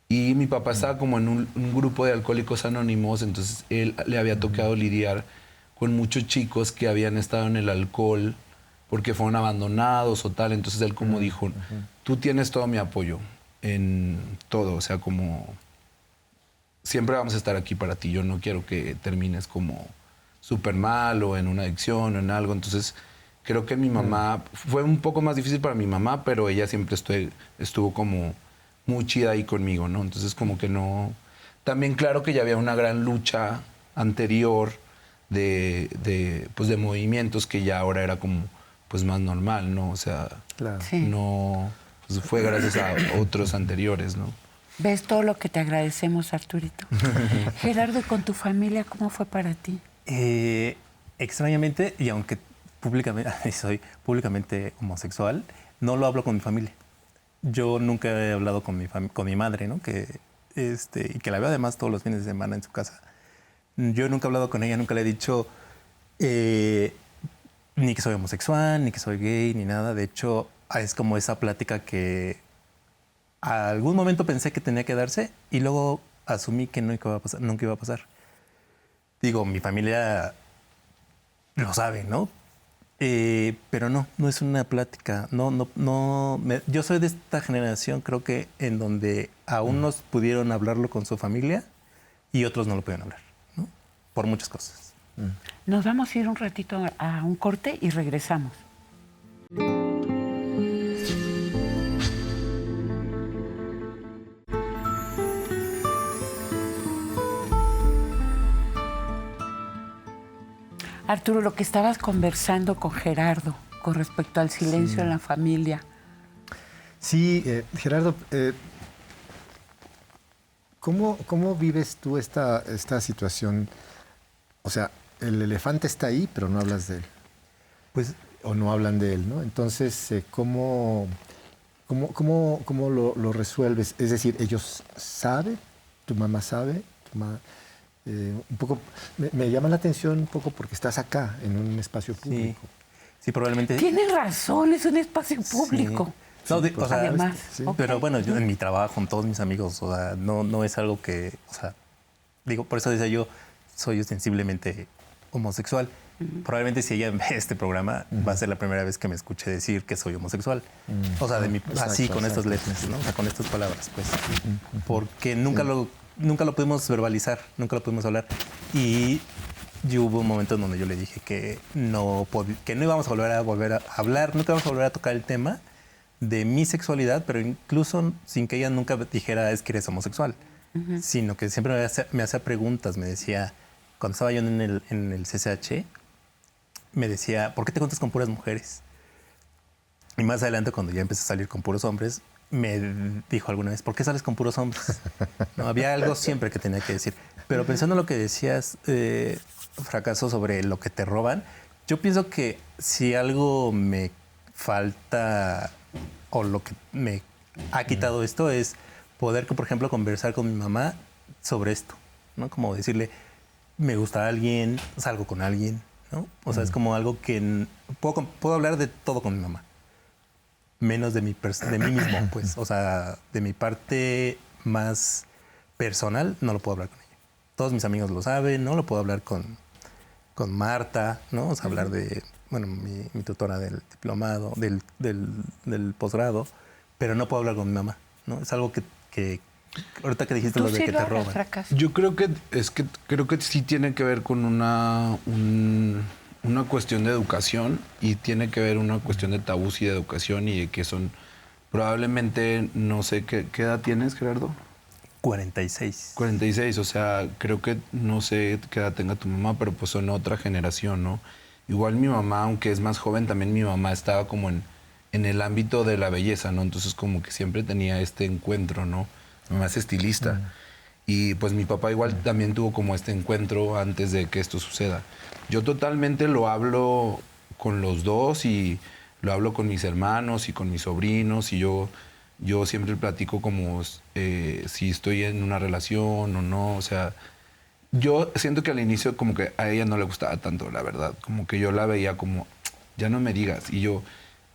Y mi papá estaba como en un grupo de alcohólicos anónimos, entonces él le había tocado lidiar con muchos chicos que habían estado en el alcohol porque fueron abandonados o tal. Entonces él como dijo, tú tienes todo mi apoyo en todo, o sea, como siempre vamos a estar aquí para ti. Yo no quiero que termines como súper mal o en una adicción o en algo. Entonces creo que mi mamá, fue un poco más difícil para mi mamá, pero ella siempre estuvo como muy chida ahí conmigo, ¿no? Entonces como que no... También claro que ya había una gran lucha anterior de movimientos que ya ahora era como pues más normal, ¿no? O sea, no... Pues fue gracias a otros anteriores, ¿no? ¿Ves todo lo que te agradecemos, Arturito? Gerardo, ¿y con tu familia cómo fue para ti? Extrañamente, y aunque soy públicamente homosexual, no lo hablo con mi familia. Yo nunca he hablado con mi madre, ¿no? Y que la veo además todos los fines de semana en su casa. Yo nunca he hablado con ella, nunca le he dicho ni que soy homosexual, ni que soy gay, ni nada. De hecho, es como esa plática que a algún momento pensé que tenía que darse y luego asumí que nunca iba a pasar. Digo, mi familia lo sabe, ¿no? Pero no es una plática. Yo soy de esta generación, creo que en donde a unos pudieron hablarlo con su familia y otros no lo pudieron hablar, ¿no? Por muchas cosas. Nos vamos a ir un ratito a un corte y regresamos. Arturo, lo que estabas conversando con Gerardo con respecto al silencio en la familia. Sí, Gerardo, ¿cómo vives tú esta situación? O sea, el elefante está ahí, pero no hablas de él. Pues, o no hablan de él, ¿no? Entonces, ¿cómo lo resuelves? Es decir, ¿ellos saben? ¿Tu mamá sabe? Un poco me llama la atención un poco porque estás acá en un espacio público. Sí, probablemente. Tienes razón, es un espacio público. Sí. No, o sea, además. Pero bueno, yo en mi trabajo, con todos mis amigos, o sea, no es algo que, o sea, digo, por eso decía yo, soy ostensiblemente homosexual. Probablemente si ella ve este programa, va a ser la primera vez que me escuche decir que soy homosexual. O sea, así, con estas letras, ¿no? O sea, con estas palabras, pues. Porque nunca lo pudimos verbalizar, nunca lo pudimos hablar. Y hubo un momento en donde yo le dije que no íbamos a volver a hablar, nunca íbamos a volver a tocar el tema de mi sexualidad, pero incluso sin que ella nunca dijera es que eres homosexual, sino que siempre me hacía preguntas, me decía, cuando estaba yo en el CCH, me decía, ¿por qué te juntas con puras mujeres? Y más adelante, cuando ya empecé a salir con puros hombres, me dijo alguna vez, ¿por qué sales con puros hombres? No, había algo siempre que tenía que decir. Pero pensando en lo que decías, Fracaso, sobre lo que te roban, yo pienso que si algo me falta o lo que me ha quitado esto es poder, por ejemplo, conversar con mi mamá sobre esto, ¿no? Como decirle, me gusta alguien, salgo con alguien, ¿no? O sea, es como algo que puedo hablar de todo con mi mamá. Menos de mí mismo, pues. O sea, de mi parte más personal, no lo puedo hablar con ella. Todos mis amigos lo saben, no lo puedo hablar con Marta, ¿no? O sea, hablar de, bueno, mi tutora del diplomado, del posgrado, pero no puedo hablar con mi mamá, ¿no? Es algo que ahorita que dijiste lo de que te roban. Yo creo que sí tiene que ver con una cuestión de educación y tiene que ver una cuestión de tabús y de educación y de que son probablemente, no sé, ¿qué edad tienes, Gerardo? 46. 46, o sea, creo que no sé qué edad tenga tu mamá, pero pues son otra generación, ¿no? Igual mi mamá, aunque es más joven, también mi mamá estaba como en en el ámbito de la belleza, ¿no? Entonces como que siempre tenía este encuentro, ¿no? Mi mamá es estilista. Y pues mi papá igual también tuvo como este encuentro antes de que esto suceda. Yo totalmente lo hablo con los dos y lo hablo con mis hermanos y con mis sobrinos y yo siempre platico como si estoy en una relación o no, o sea, yo siento que al inicio como que a ella no le gustaba tanto, la verdad, como que yo la veía como, ya no me digas, y yo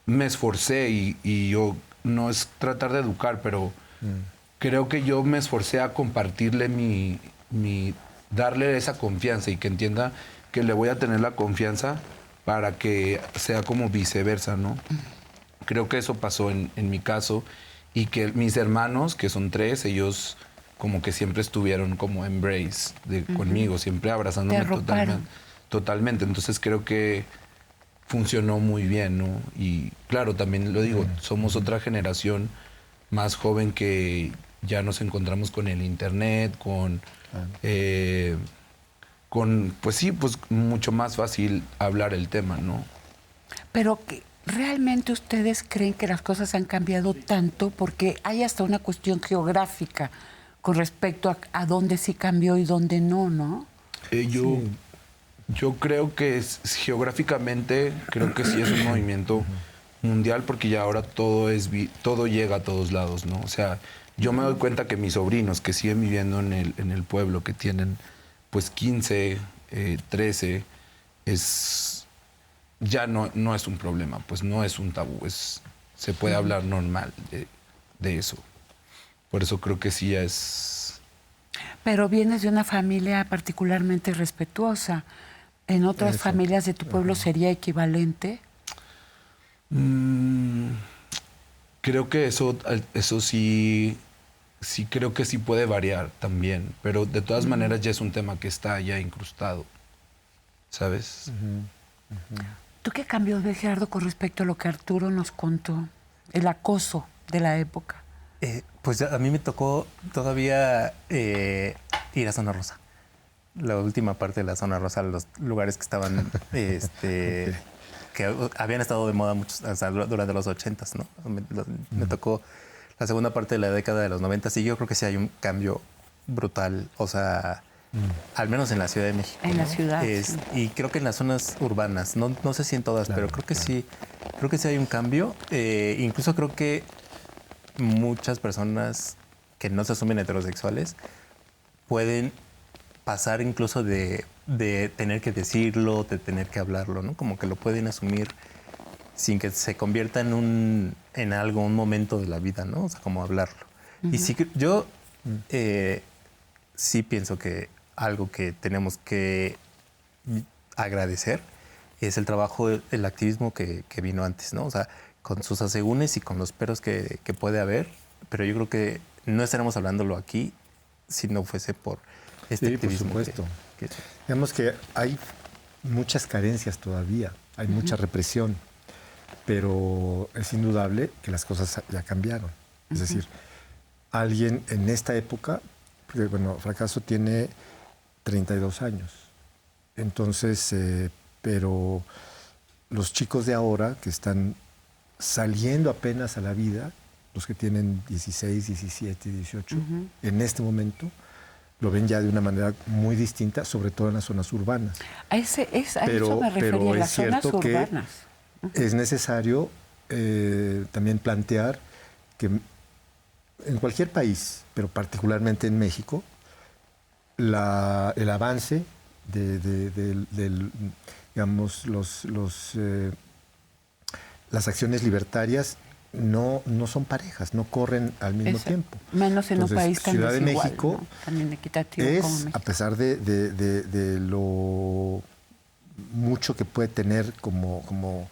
me esforcé y yo, no es tratar de educar, pero creo que yo me esforcé a compartirle darle esa confianza y que entienda que le voy a tener la confianza para que sea como viceversa, ¿no? Creo que eso pasó en mi caso y que mis hermanos, que son 3, ellos como que siempre estuvieron como embrace conmigo, siempre abrazándome totalmente. Entonces creo que funcionó muy bien, ¿no? Y claro, también lo digo, somos otra generación más joven que ya nos encontramos con el internet, pues sí, pues mucho más fácil hablar el tema, ¿no? Pero ¿realmente ustedes creen que las cosas han cambiado tanto? Porque hay hasta una cuestión geográfica con respecto a dónde sí cambió y dónde no, ¿no? Yo creo que geográficamente, creo que sí es un movimiento mundial porque ya ahora todo llega a todos lados, ¿no? O sea, yo me doy cuenta que mis sobrinos que siguen viviendo en el pueblo, que tienen pues 15, 13, ya no es un problema, pues no es un tabú, se puede hablar normal de eso. Por eso creo que sí ya es... Pero vienes de una familia particularmente respetuosa. ¿En otras familias de tu pueblo sería equivalente? Creo que eso sí creo que sí puede variar también, pero de todas maneras ya es un tema que está ya incrustado, ¿sabes? ¿Tú qué cambió, Gerardo, con respecto a lo que Arturo nos contó? El acoso de la época. Pues a mí me tocó todavía ir a Zona Rosa. La última parte de la Zona Rosa, los lugares que estaban, que habían estado de moda muchos, hasta durante los 80s, ¿no? Me tocó la segunda parte de la década de los 90s y yo creo que sí hay un cambio brutal, o sea, al menos en la Ciudad de México. En la ciudad. Sí. Y creo que en las zonas urbanas, no sé si en todas, pero creo que sí hay un cambio. Incluso creo que muchas personas que no se asumen heterosexuales pueden pasar incluso de tener que decirlo, de tener que hablarlo, ¿no? Como que lo pueden asumir sin que se convierta en algo, un momento de la vida, ¿no? O sea, como hablarlo. Y sí, yo sí pienso que algo que tenemos que agradecer es el trabajo, el activismo que vino antes, ¿no? O sea, con sus asegúnes y con los peros que puede haber, pero yo creo que no estaremos hablándolo aquí si no fuese por este activismo. Por supuesto. Digamos que hay muchas carencias todavía, hay mucha represión, pero es indudable que las cosas ya cambiaron. Es decir, alguien en esta época, porque bueno, Fracaso tiene 32 años, entonces, pero los chicos de ahora que están saliendo apenas a la vida, los que tienen 16, 17, 18, en este momento lo ven ya de una manera muy distinta, sobre todo en las zonas urbanas. A eso me refería, las zonas urbanas. Es necesario también plantear que en cualquier país, pero particularmente en México, el avance digamos, las acciones libertarias no son parejas, no corren al mismo tiempo. Menos en un país tan Ciudad de desigual, México, ¿no? También equitativo es, como México. a pesar de lo mucho que puede tener como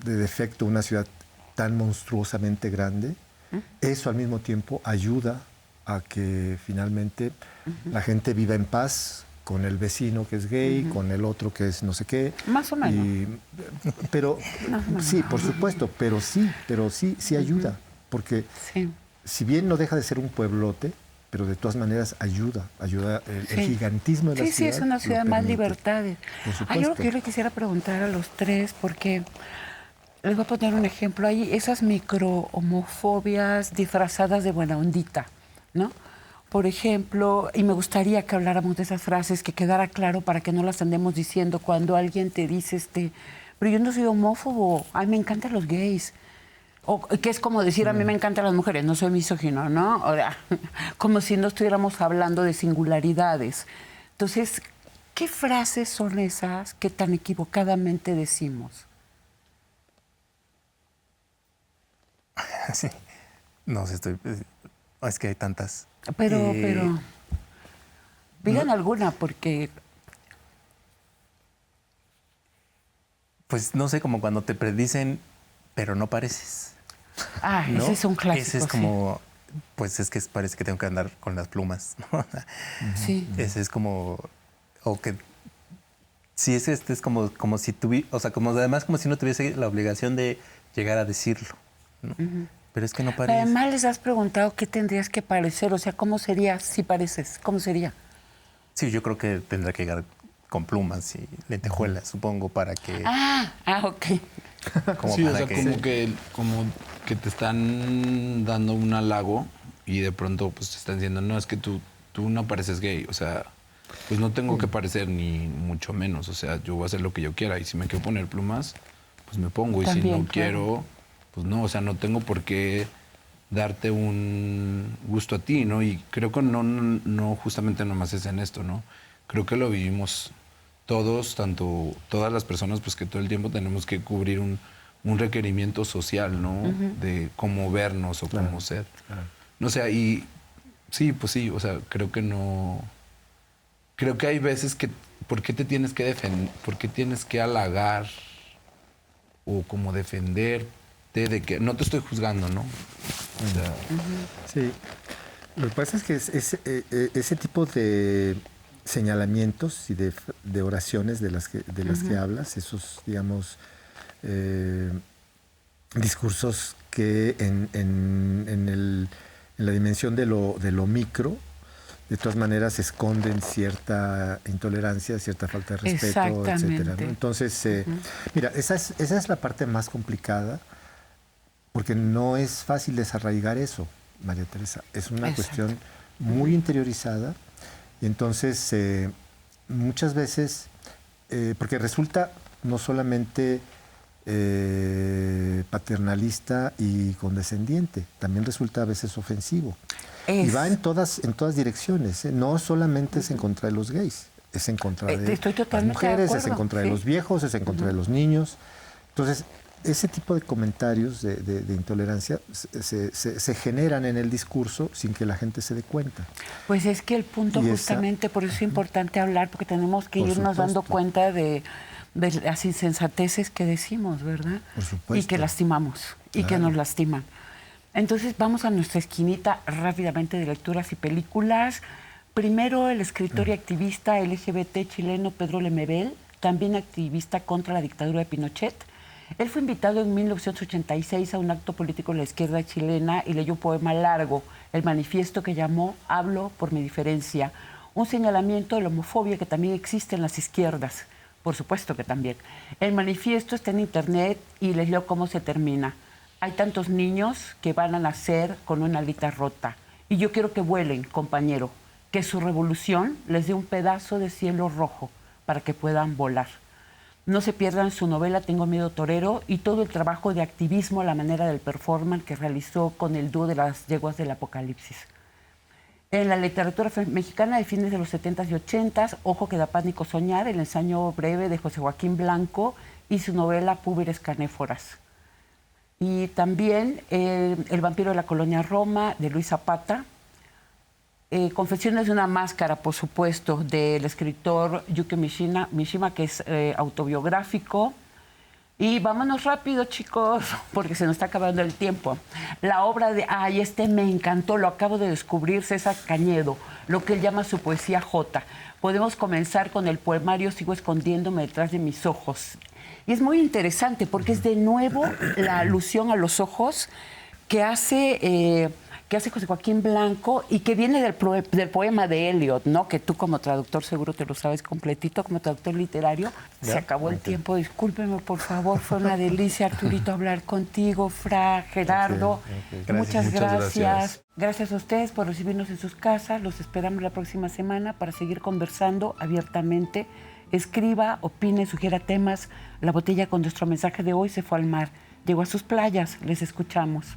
de defecto una ciudad tan monstruosamente grande, eso al mismo tiempo ayuda a que finalmente la gente viva en paz con el vecino que es gay, con el otro que es no sé qué. Más o menos. Pero sí, por supuesto, pero sí ayuda, porque si bien no deja de ser un pueblote, pero de todas maneras ayuda el gigantismo de la ciudad. Sí, es una ciudad más libertades. Por supuesto. Hay algo que yo le quisiera preguntar a los tres, porque les voy a poner un ejemplo ahí, esas micro-homofobias disfrazadas de buena ondita, ¿no? Por ejemplo, y me gustaría que habláramos de esas frases, que quedara claro para que no las andemos diciendo cuando alguien te dice, pero yo no soy homófobo, ay, me encantan los gays. O que es como decir, a mí me encantan las mujeres, no soy misógino, ¿no? O sea, como si no estuviéramos hablando de singularidades. Entonces, ¿qué frases son esas que tan equivocadamente decimos? Sí. No sé, es que hay tantas. Pero, digan no, alguna, porque... Pues no sé, como cuando te predicen, pero no pareces. Ah, ¿no? Ese es un clásico. Ese es como, pues es que parece que tengo que andar con las plumas, ¿no? Sí. Ese es como, o que, sí, es como si tuviera, o sea, como además como si no tuviese la obligación de llegar a decirlo, ¿no? Pero es que no parece. Además les has preguntado qué tendrías que parecer, o sea, ¿cómo sería si pareces? ¿Cómo sería? Sí, yo creo que tendrá que llegar con plumas y lentejuelas, supongo, para que... Ok. Como sí, o sea, como que te están dando un halago y de pronto pues te están diciendo, no, es que tú no pareces gay, o sea, pues no tengo que parecer ni mucho menos, o sea, yo voy a hacer lo que yo quiera y si me quiero poner plumas, pues me pongo y también, si no quiero, pues no, o sea, no tengo por qué darte un gusto a ti, ¿no? Y creo que no justamente nomás es en esto, ¿no? Creo que lo vivimos todos, todas las personas, pues que todo el tiempo tenemos que cubrir un requerimiento social, ¿no? De cómo vernos o cómo ser. No sé, y sí, pues sí, o sea, creo que hay veces que, ¿por qué te tienes que defender? ¿Por qué tienes que halagar o como defenderte de que no te estoy juzgando, ¿no? O sea, sí. Lo que pasa es que ese tipo de señalamientos y de oraciones de las que hablas, esos, digamos, discursos que en la dimensión de lo micro, de todas maneras esconden cierta intolerancia, cierta falta de respeto, etcétera, ¿no? Entonces, mira, esa es la parte más complicada, porque no es fácil desarraigar eso, María Teresa. Es una cuestión muy interiorizada. Y entonces, muchas veces, porque resulta no solamente paternalista y condescendiente, también resulta a veces ofensivo. Y va en todas direcciones, ¿eh? No solamente es en contra de los gays, es en contra de las mujeres, es en contra de los viejos, es en contra de los niños. Entonces, ese tipo de comentarios de intolerancia se generan en el discurso sin que la gente se dé cuenta. Pues es que el punto justamente, por eso es importante hablar, porque tenemos que irnos dando cuenta de las insensateces que decimos, ¿verdad? Por supuesto. Y que lastimamos, y que nos lastiman. Entonces vamos a nuestra esquinita rápidamente de lecturas y películas. Primero, el escritor y activista LGBT chileno Pedro Lemebel, también activista contra la dictadura de Pinochet. Él fue invitado en 1986 a un acto político de la izquierda chilena y leyó un poema largo, el manifiesto que llamó Hablo por mi diferencia, un señalamiento de la homofobia que también existe en las izquierdas, por supuesto que también. El manifiesto está en internet y les leo cómo se termina. Hay tantos niños que van a nacer con una alita rota y yo quiero que vuelen, compañero, que su revolución les dé un pedazo de cielo rojo para que puedan volar. No se pierdan su novela Tengo miedo torero y todo el trabajo de activismo a la manera del performance que realizó con el dúo de las yeguas del apocalipsis. En la literatura mexicana de fines de los 70s y 80s, Ojo que da pánico soñar, el ensayo breve de José Joaquín Blanco y su novela Púberes canéforas. Y también El vampiro de la colonia Roma, de Luis Zapata. Confesiones de una máscara, por supuesto, del escritor Yukio Mishima, que es autobiográfico. Y vámonos rápido, chicos, porque se nos está acabando el tiempo. La obra de... me encantó, lo acabo de descubrir, César Cañedo, lo que él llama su poesía J. Podemos comenzar con el poemario Sigo escondiéndome detrás de mis ojos. Y es muy interesante porque es de nuevo la alusión a los ojos que hace que hace José Joaquín Blanco y que viene del poema de Eliot, ¿no? Que tú como traductor seguro te lo sabes completito, como traductor literario. ¿Ya? Se acabó el tiempo, discúlpeme por favor, fue una delicia, Arturito, hablar contigo, Fra, Gerardo. Muchas gracias. Gracias a ustedes por recibirnos en sus casas. Los esperamos la próxima semana para seguir conversando abiertamente. Escriba, opine, sugiera temas. La botella con nuestro mensaje de hoy se fue al mar. Llegó a sus playas. Les escuchamos.